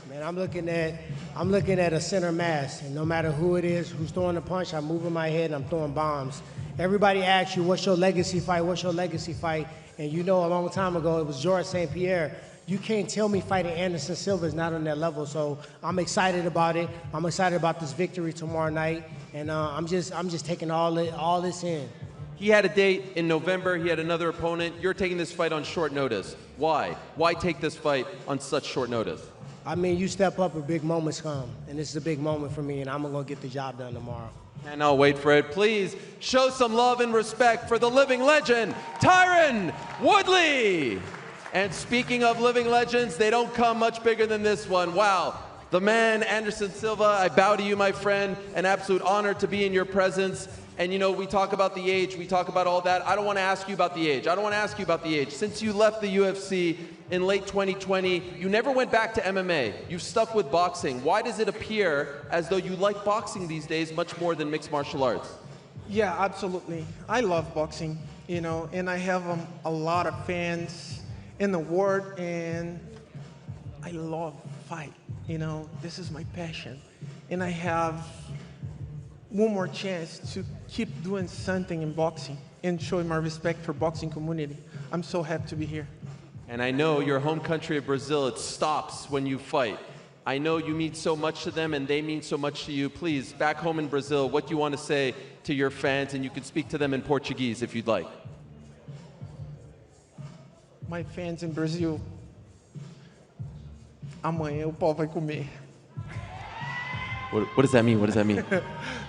Man, I'm looking at a center mass, and no matter who it is, who's throwing the punch, I'm moving my head and I'm throwing bombs. Everybody asks you, what's your legacy fight? What's your legacy fight? And you know, a long time ago, it was Georges St. Pierre. You can't tell me fighting Anderson Silva is not on that level, so I'm excited about it. I'm excited about this victory tomorrow night, and I'm just taking all this in. He had a date in November. He had another opponent. You're taking this fight on short notice. Why? Why take this fight on such short notice? I mean, you step up and big moments come, and this is a big moment for me, and I'm gonna get the job done tomorrow. And I'll wait for it. Please show some love and respect for the living legend, Tyron Woodley. And speaking of living legends, they don't come much bigger than this one. Wow. The man, Anderson Silva, I bow to you, my friend. An absolute honor to be in your presence. And you know, we talk about the age, we talk about all that. I don't want to ask you about the age. Since you left the UFC in late 2020, you never went back to MMA. You've stuck with boxing. Why does it appear as though you like boxing these days much more than mixed martial arts? Yeah, absolutely. I love boxing, you know, and I have a lot of fans in the world, and I love fight. You know, this is my passion. And I have one more chance to keep doing something in boxing and showing my respect for boxing community. I'm so happy to be here. And I know your home country of Brazil, it stops when you fight. I know you mean so much to them and they mean so much to you. Please, back home in Brazil, what do you want to say to your fans? And you can speak to them in Portuguese if you'd like. My fans in Brazil, amanhã o pau vai comer. What does that mean? What does that mean?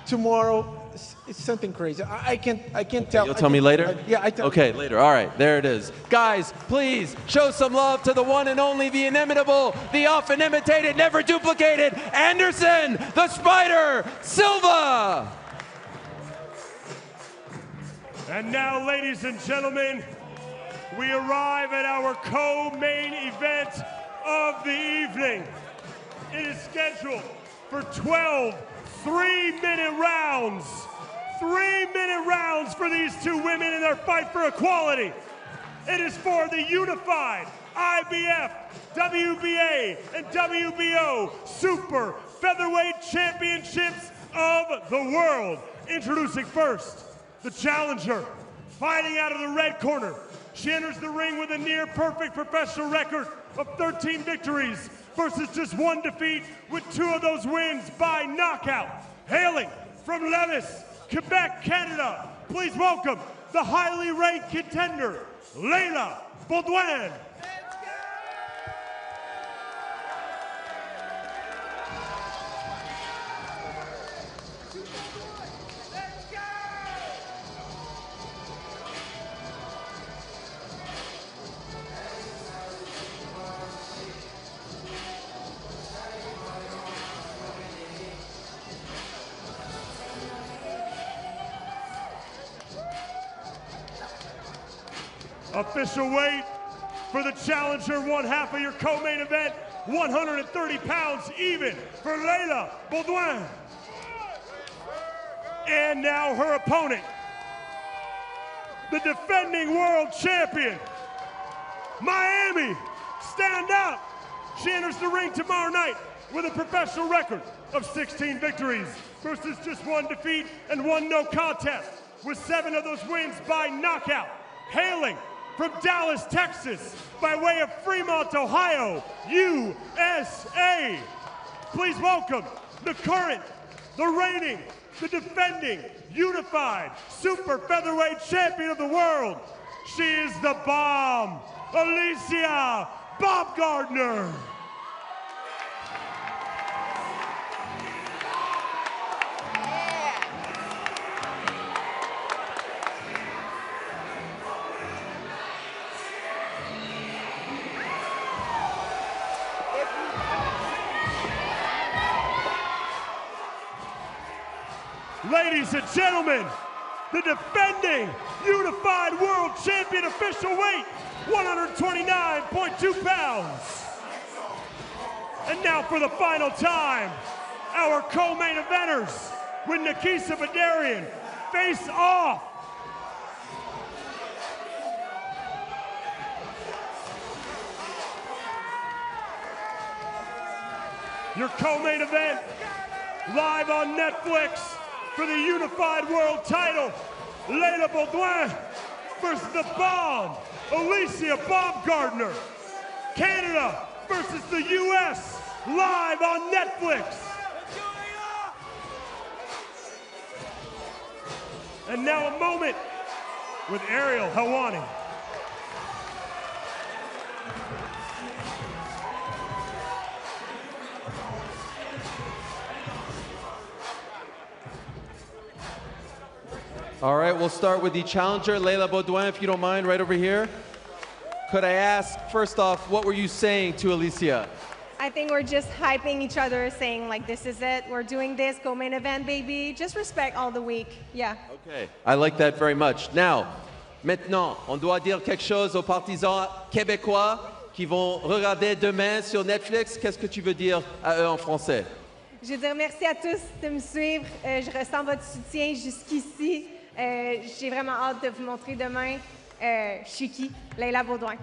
Tomorrow, it's something crazy. I can't tell. You'll tell me later? Yeah, I tell. Okay, later. All right, there it is. Guys, please show some love to the one and only, the inimitable, the often imitated, never duplicated, Anderson, the Spider, Silva. And now, ladies and gentlemen, we arrive at our co-main event of the evening. It is scheduled for 12 3-minute rounds. 3-minute rounds for these two women in their fight for equality. It is for the unified IBF, WBA, and WBO Super Featherweight Championships of the world. Introducing first, the challenger, fighting out of the red corner. She enters the ring with a near-perfect professional record of 13 victories versus just 1 defeat, with 2 of those wins by knockout. Hailing from Lévis, Quebec, Canada, please welcome the highly ranked contender, Layla Beaudoin. Official weight for the challenger, one half of your co-main event, 130 pounds even for Layla Beaudoin. And now her opponent, the defending world champion, Miami, stand out. She enters the ring tomorrow night with a professional record of 16 victories versus just 1 defeat and 1 no contest, with 7 of those wins by knockout. Hailing from Dallas, Texas, by way of Fremont, Ohio, USA. Please welcome the current, the reigning, the defending, unified, super featherweight champion of the world. She is the bomb, Alicia Baumgardner. Ladies and gentlemen, the defending unified world champion official weight, 129.2 pounds. And now for the final time, our co-main eventers with Nakisa Badarian face off. Your co-main event, live on Netflix, for the unified world title, Layla Beaudoin versus the bomb, Alicia Baumgardner. Canada versus the US, live on Netflix. And now a moment with Ariel Helwani. All right, we'll start with the challenger, Layla Beaudoin, if you don't mind, right over here. Could I ask, first off, what were you saying to Alicia? I think we're just hyping each other, saying like, this is it, we're doing this, go main event, baby. Just respect all the week, yeah. Okay, I like that very much. Now, maintenant, on doit dire quelque chose aux partisans québécois qui vont regarder demain sur Netflix. Qu'est-ce que tu veux dire à eux en français? Je veux dire merci à tous de me suivre. Je ressens votre soutien jusqu'ici. J'ai vraiment hâte de vous montrer demain. Shiki, Leila Beaudoin.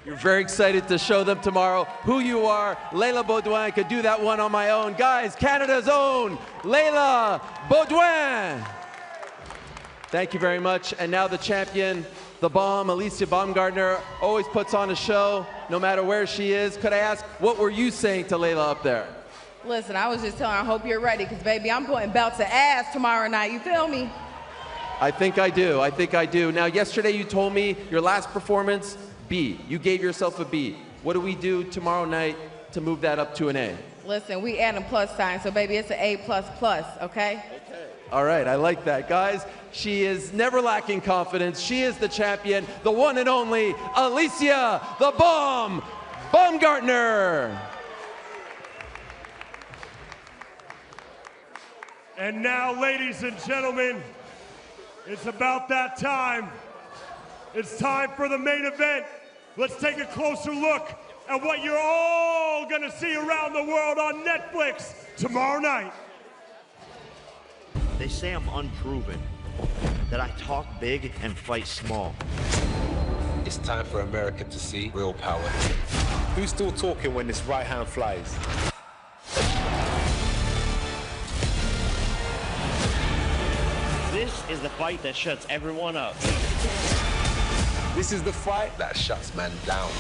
You're very excited to show them tomorrow who you are. Leila Beaudoin. I could do that one on my own. Guys, Canada's own Leila Beaudoin. Thank you very much. And now the champion, the bomb, Alicia Baumgardner, always puts on a show no matter where she is. Could I ask, what were you saying to Leila up there? Listen, I was just telling her, I hope you're ready, because, baby, I'm putting belt to ass tomorrow night. You feel me? I think I do. I think I do. Now, yesterday you told me your last performance, B. You gave yourself a B. What do we do tomorrow night to move that up to an A? Listen, we adding plus sign, so, baby, it's an A++, okay? All right, I like that. Guys, she is never lacking confidence. She is the champion, the one and only Alicia, the bomb, Baumgardner. And now, ladies and gentlemen, it's about that time. It's time for the main event. Let's take a closer look at what you're all gonna see around the world on Netflix tomorrow night. They say I'm unproven, that I talk big and fight small. It's time for America to see real power. Who's still talking when this right hand flies? This is the fight that shuts everyone up. This is the fight that shuts man down.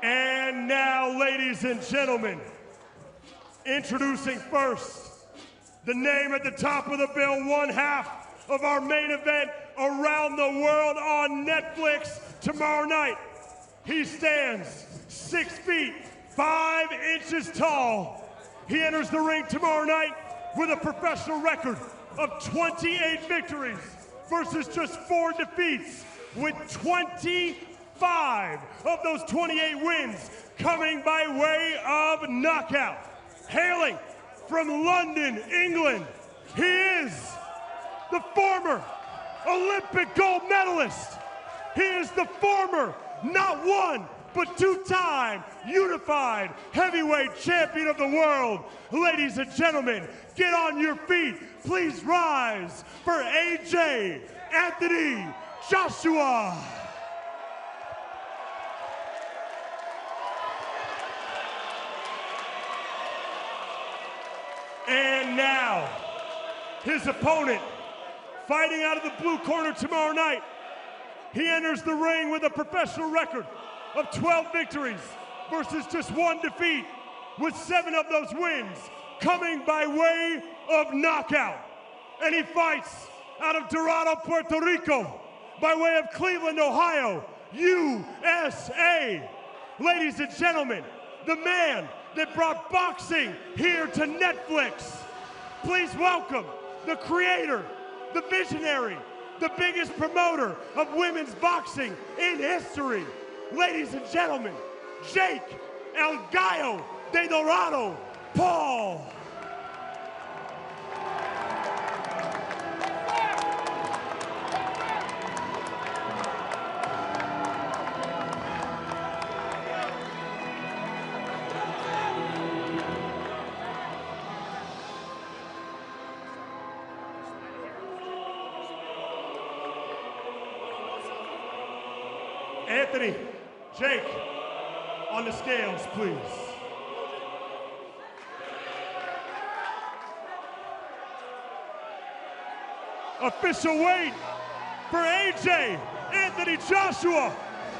And now, ladies and gentlemen, introducing first, the name at the top of the bill, one half of our main event around the world on Netflix tomorrow night. He stands 6 feet, 5 inches tall. He enters the ring tomorrow night with a professional record of 28 victories versus just 4 defeats, with 25 of those 28 wins coming by way of knockout. Hailing from London, England, he is the former Olympic gold medalist. He is the former not one, but 2-time unified heavyweight champion of the world. Ladies and gentlemen, get on your feet. Please rise for AJ Anthony Joshua. And now, his opponent, fighting out of the blue corner tomorrow night. He enters the ring with a professional record of 12 victories versus just 1 defeat, with 7 of those wins coming by way of knockout. And he fights out of Dorado, Puerto Rico, by way of Cleveland, Ohio, USA. Ladies and gentlemen, the man that brought boxing here to Netflix. Please welcome the creator, the visionary, the biggest promoter of women's boxing in history. Ladies and gentlemen, Jake El Gallo de Dorado, Paul. Anthony, Jake, on the scales, please. Official weight for AJ Anthony Joshua,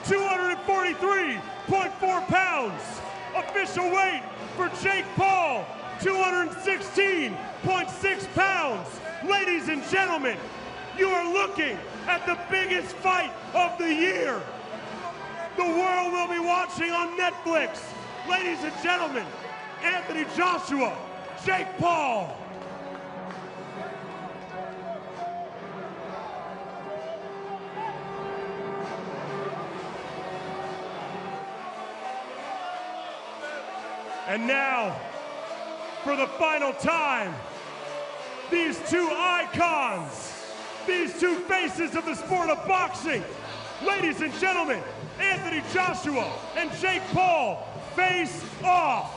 243.4 pounds. Official weight for Jake Paul, 216.6 pounds. Ladies and gentlemen, you are looking at the biggest fight of the year. The world will be watching on Netflix. Ladies and gentlemen, Anthony Joshua, Jake Paul. And now, for the final time, these 2 icons, these 2 faces of the sport of boxing, ladies and gentlemen, Anthony Joshua and Jake Paul face off.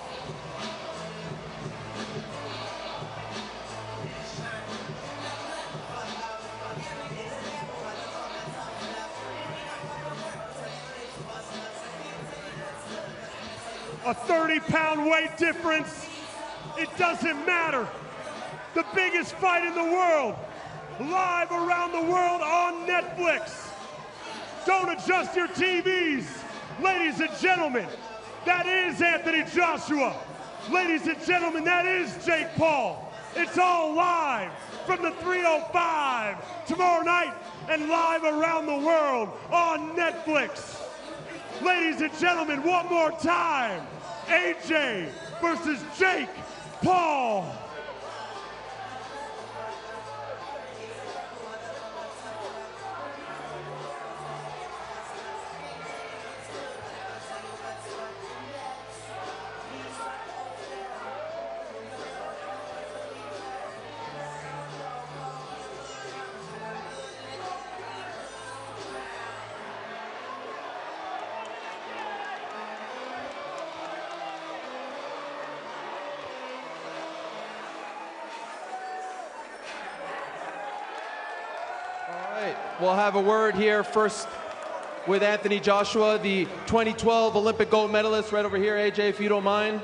a 30-pound weight difference. It doesn't matter. The biggest fight in the world, live around the world on Netflix. Don't adjust your TVs. Ladies and gentlemen, that is Anthony Joshua. Ladies and gentlemen, that is Jake Paul. It's all live from the 305 tomorrow night and live around the world on Netflix. Ladies and gentlemen, one more time, AJ versus Jake Paul. We'll have a word here first with Anthony Joshua, the 2012 Olympic gold medalist. Right over here, AJ, if you don't mind.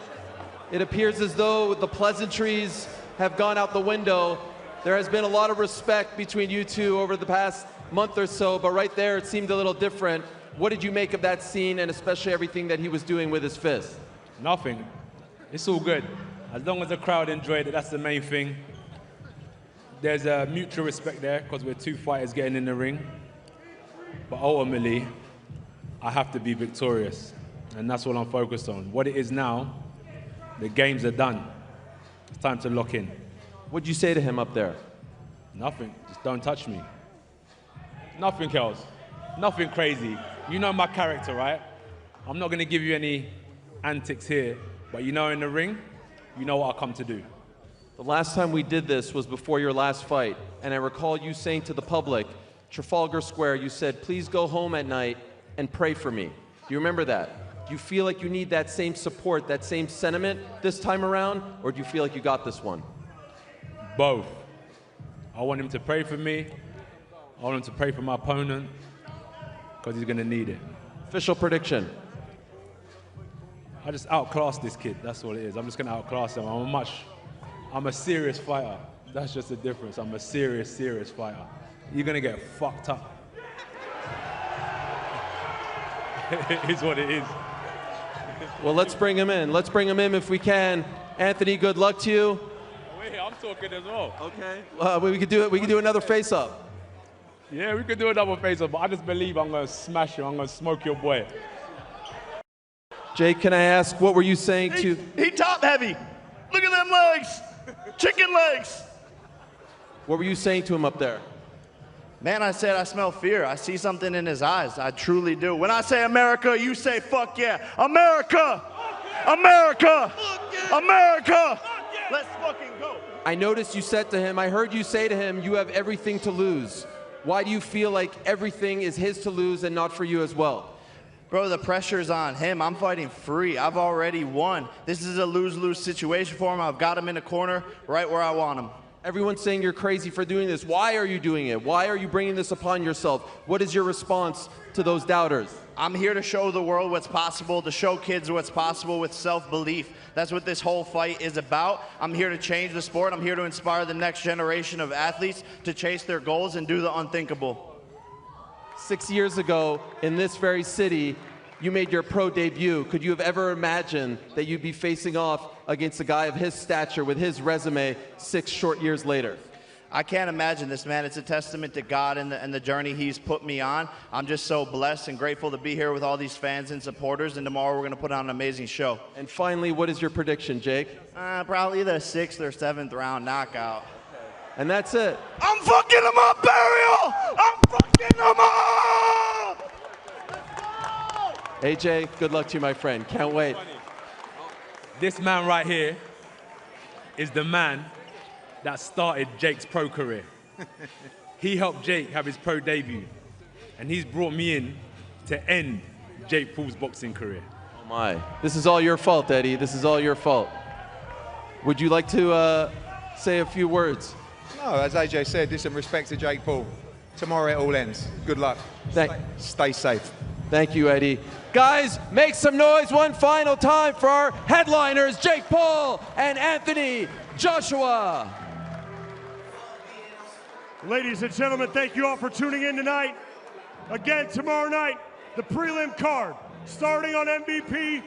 It appears as though the pleasantries have gone out the window. There has been a lot of respect between you two over the past month or so, but right there it seemed a little different. What did you make of that scene, and especially everything that he was doing with his fist? Nothing. It's all good. As long as the crowd enjoyed it, that's the main thing. There's a mutual respect there because we're two fighters getting in the ring. But ultimately, I have to be victorious. And that's what I'm focused on. What it is now, the games are done. It's time to lock in. What'd you say to him up there? Nothing. Just don't touch me. Nothing else. Nothing crazy. You know my character, right? I'm not going to give you any antics here. But you know in the ring, you know what I come to do. The last time we did this was before your last fight, and I recall you saying to the public, Trafalgar Square, you said, please go home at night and pray for me. Do you remember that? Do you feel like you need that same support, that same sentiment this time around, or do you feel like you got this one? Both. I want him to pray for me. I want him to pray for my opponent, because he's going to need it. Official prediction. I just outclass this kid, that's all it is. I'm just going to outclass him. I'm a serious fighter. That's just the difference. I'm a serious, serious fighter. You're gonna get fucked up. It is what it is. Well, let's bring him in. Let's bring him in if we can. Anthony, good luck to you. Wait, I'm talking as well. Okay. We could do it. We could do another face-up. Yeah, we could do another face-up, but I just believe I'm gonna smash you. I'm gonna smoke your boy. Jake, can I ask, what were you saying to... He top heavy. Look at them legs. Chicken legs. What were you saying to him up there? Man, I said I smell fear. I see something in his eyes. I truly do. When I say America, you say fuck yeah. America! America! America! Let's fucking go. I noticed you said to him, I heard you say to him, you have everything to lose. Why do you feel like everything is his to lose and not for you as well? Bro, the pressure's on him. I'm fighting free. I've already won. This is a lose-lose situation for him. I've got him in the corner right where I want him. Everyone's saying you're crazy for doing this. Why are you doing it? Why are you bringing this upon yourself? What is your response to those doubters? I'm here to show the world what's possible, to show kids what's possible with self-belief. That's what this whole fight is about. I'm here to change the sport. I'm here to inspire the next generation of athletes to chase their goals and do the unthinkable. 6 years ago, in this very city, you made your pro debut. Could you have ever imagined that you'd be facing off against a guy of his stature with his resume 6 short years later? I can't imagine this, man. It's a testament to God and the journey he's put me on. I'm just so blessed and grateful to be here with all these fans and supporters, and tomorrow we're going to put on an amazing show. And finally, what is your prediction, Jake? Probably the 6th or 7th round knockout. And that's it. I'm fucking him up, Burial! I'm fucking him up! AJ, good luck to you, my friend. Can't wait. This man right here is the man that started Jake's pro career. He helped Jake have his pro debut, and he's brought me in to end Jake Paul's boxing career. Oh my. This is all your fault, Eddie. This is all your fault. Would you like to say a few words? No, as AJ said, just in respect to Jake Paul. Tomorrow it all ends. Good luck. Stay safe. Thank you, Eddie. Guys, make some noise one final time for our headliners, Jake Paul and Anthony Joshua. Ladies and gentlemen, thank you all for tuning in tonight. Again, tomorrow night, the prelim card, starting on MVP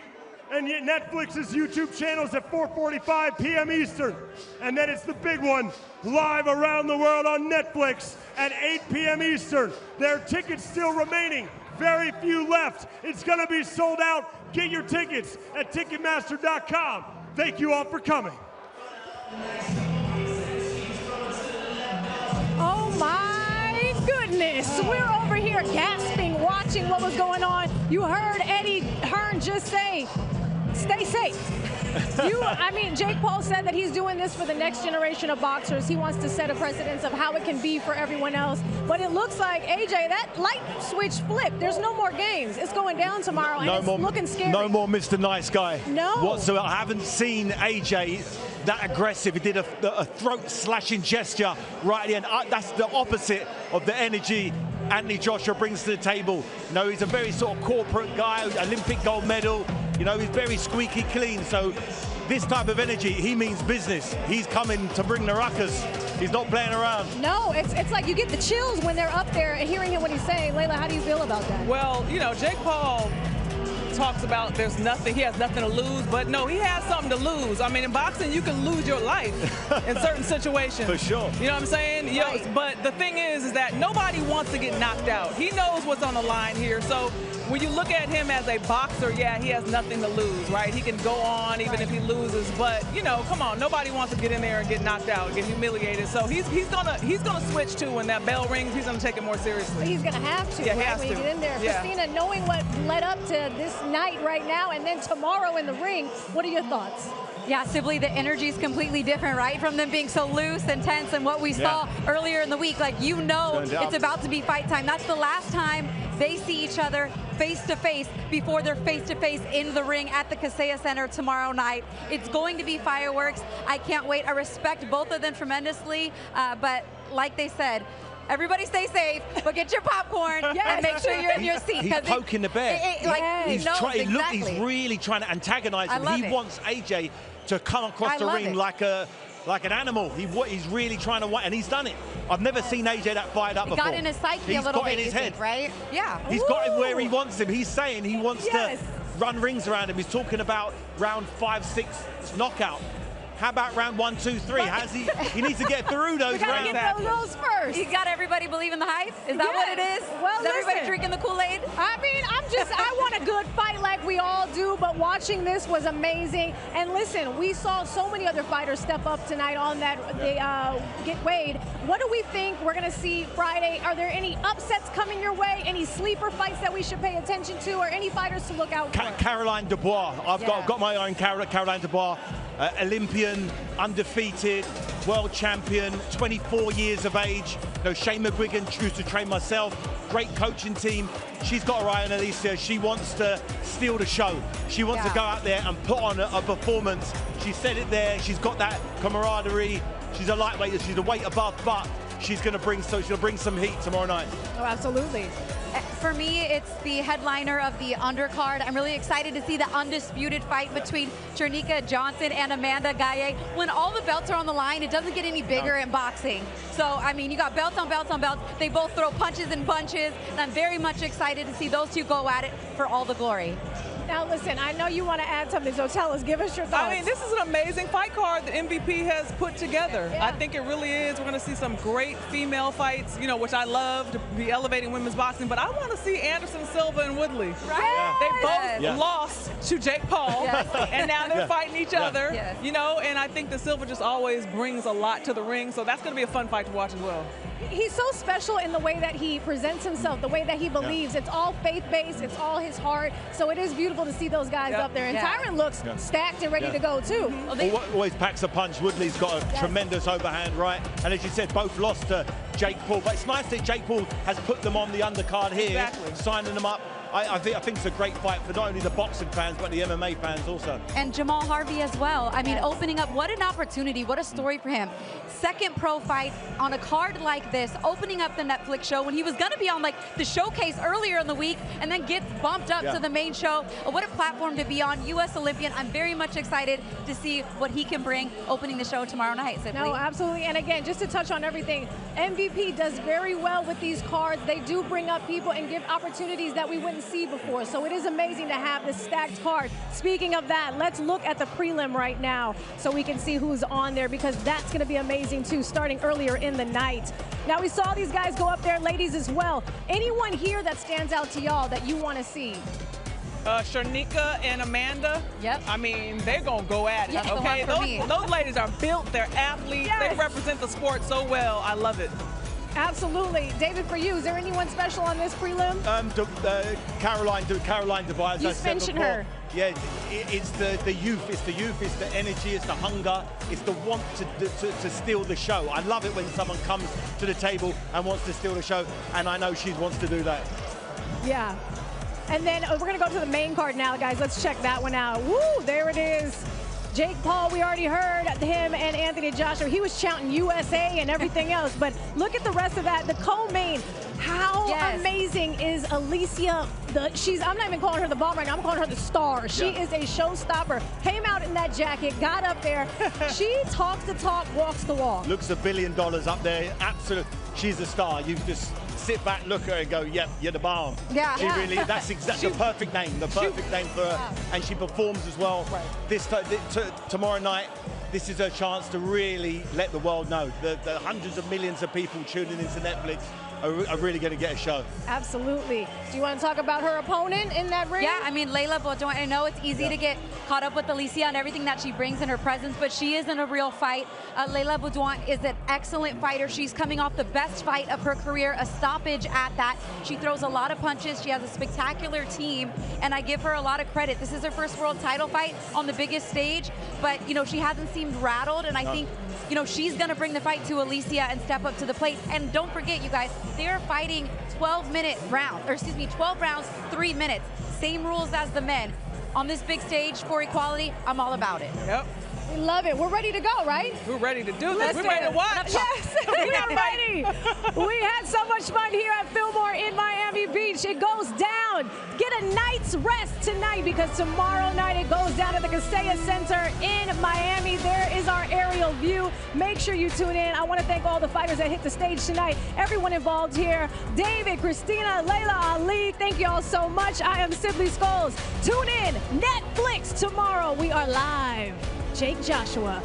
and Netflix's YouTube channels at 4:45 p.m. Eastern. And then it's the big one, live around the world on Netflix at 8 p.m. Eastern. There are tickets still remaining, very few left. It's gonna be sold out. Get your tickets at Ticketmaster.com. Thank you all for coming. Oh my goodness. We're over here gasping, watching what was going on. You heard Eddie Hearn just say, stay safe. Jake Paul said that he's doing this for the next generation of boxers. He wants to set a precedence of how it can be for everyone else. But it looks like, AJ, that light switch flipped. There's no more games. It's going down tomorrow, and it's looking scary. No more Mr. Nice Guy. No. Whatsoever. I haven't seen AJ that aggressive. He did a throat-slashing gesture right at the end. That's the opposite of the energy Anthony Joshua brings to the table. You know, he's a very sort of corporate guy, Olympic gold medal. You know, he's very squeaky clean. So this type of energy, he means business. He's coming to bring the ruckus. He's not playing around. No, it's like you get the chills when they're up there and hearing him what he's saying. Layla, how do you feel about that? Well, you know, Jake Paul talks about he has nothing to lose, but no, he has something to lose. I mean, in boxing, you can lose your life in certain situations. For sure. You know what I'm saying? Right. But the thing is that nobody wants to get knocked out. He knows what's on the line here. So when you look at him as a boxer, yeah, he has nothing to lose, right? He can go on even if he loses, but you know, come on, nobody wants to get in there and get knocked out, get humiliated. So he's gonna switch too. When that bell rings, he's gonna take it more seriously. He's gonna have to, yeah, right? He has when to. you get in there. Yeah. Christina, knowing what led up to this night right now and then tomorrow in the ring, what are your thoughts? Yeah, Sibley, the energy is completely different, right? From them being so loose and tense and what we saw earlier in the week. Like, you know it's about to be fight time. That's the last time they see each other face-to-face before they're face-to-face in the ring at the Kaseya Center tomorrow night. It's going to be fireworks. I can't wait. I respect both of them tremendously, but like they said, everybody stay safe, but get your popcorn and make sure you're in your seat. He's poking the bear. He's really trying to antagonize him. He wants AJ to come across the ring like an animal. He's really trying to, and he's done it. I've never seen AJ that fired up before. Got in his psyche a little bit, in his head, right? Yeah. He's got him where he wants him. He's saying he wants to run rings around him. He's talking about round 5, 6 knockout. How about round 1, 2, 3? He needs to get through those rounds. Get those first. You got everybody believe in the hype? Is that what it is? Well, is everybody drinking the Kool-Aid? I mean, I want a good fight like we all do, but watching this was amazing. And listen, we saw so many other fighters step up tonight on that get weighed. What do we think we're going to see Friday? Are there any upsets coming your way? Any sleeper fights that we should pay attention to, or any fighters to look out for? Caroline Dubois. I've got my own Caroline Dubois. Olympian, undefeated, world champion, 24 years of age. You know, Shane McGuigan used to train myself. Great coaching team. She's got her eye on Alicia. She wants to steal the show. She wants to go out there and put on a performance. She said it there. She's got that camaraderie. She's a lightweight. She's a weight above, but she's going to bring some heat tomorrow night. Oh, absolutely. For me, it's the headliner of the undercard. I'm really excited to see the undisputed fight between Cernica Johnson and Amanda Galle. When all the belts are on the line, it doesn't get any bigger in boxing. So, I mean, you got belts on belts on belts. They both throw punches and bunches, and I'm very much excited to see those two go at it for all the glory. Now, listen, I know you want to add something, so tell us, give us your thoughts. I mean, this is an amazing fight card that MVP has put together. I think it really is. We're going to see some great female fights, you know, which I love, to be elevating women's boxing, but I want to see Anderson Silva and Woodley. Right. They both lost to Jake Paul, and now they're fighting each other, you know, and I think that Silva just always brings a lot to the ring, so that's going to be a fun fight to watch as well. He's so special in the way that he presents himself, the way that he believes. It's all faith-based. It's all his heart. So it is beautiful to see those guys up there. And Tyron looks stacked and ready to go, too. Always packs a punch. Woodley's got a tremendous overhand, right? And as you said, both lost to Jake Paul. But it's nice that Jake Paul has put them on the undercard here, signing them up. I think it's a great fight for not only the boxing fans, but the MMA fans also. And Jamal Harvey as well. I mean, opening up, what an opportunity, what a story for him. Second pro fight on a card like this, opening up the Netflix show when he was going to be on like the showcase earlier in the week and then gets bumped up to the main show. What a platform to be on, U.S. Olympian. I'm very much excited to see what he can bring opening the show tomorrow night. So no, absolutely. And again, just to touch on everything, MVP does very well with these cards. They do bring up people and give opportunities that we wouldn't see before. So it is amazing to have this stacked card. Speaking of that, let's look at the prelim right now so we can see who's on there, because that's going to be amazing too, starting earlier in the night. Now, we saw these guys go up there, ladies as well. Anyone here that stands out to y'all that you want to see? Sharnika and Amanda. Yep. I mean, they're going to go at it. Yeah, okay, those ladies are built. They're athletes. Yes. They represent the sport so well. I love it. Absolutely. David, for you, is there anyone special on this prelim? Caroline Dubois. You mentioned her. Yeah, it's the youth. It's the youth. It's the energy. It's the hunger. It's the want to steal the show. I love it when someone comes to the table and wants to steal the show, and I know she wants to do that. Yeah. And then we're going to go to the main card now, guys. Let's check that one out. Woo, there it is. Jake Paul, we already heard him and Anthony Joshua. He was shouting USA and everything else, but look at the rest of that. The co-main, how amazing is Alicia? I'm not even calling her the bomb right now, I'm calling her the star. She is a showstopper. Came out in that jacket, got up there. She talks the talk, walks the walk. Looks $1 billion up there. Absolutely, she's a star. You just sit back, look at her and go, yep, you're the bomb. Yeah. She really, that's exactly the perfect name for her. And she performs as well. This tomorrow night, this is her chance to really let the world know. The hundreds of millions of people tuning into Netflix are really going to get a show. Absolutely. Do you want to talk about her opponent in that ring? Yeah, I mean, Layla Beaudoin, I know it's easy to get caught up with Alicia and everything that she brings in her presence, but she is in a real fight. Layla Beaudoin is an excellent fighter. She's coming off the best fight of her career, a stoppage at that. She throws a lot of punches. She has a spectacular team, and I give her a lot of credit. This is her first world title fight on the biggest stage, but, you know, she hasn't seemed rattled, and I think, you know, she's going to bring the fight to Alicia and step up to the plate. And don't forget, you guys, they're fighting 12-minute rounds, or excuse me, 12 rounds, 3 minutes. Same rules as the men. On this big stage for equality, I'm all about it. Yep. We love it. We're ready to go, right? We're ready to do this. We're ready to watch. Yes, we're ready. We had so much fun here at Fillmore in Miami Beach. It goes down. Get a night's rest tonight, because tomorrow night it goes down at the Kaseya Center in Miami. There is our aerial view. Make sure you tune in. I want to thank all the fighters that hit the stage tonight. Everyone involved here. David, Christina, Layla, Ali, thank you all so much. I am Sibley Scholes. Tune in. Netflix tomorrow. We are live. Jake Joshua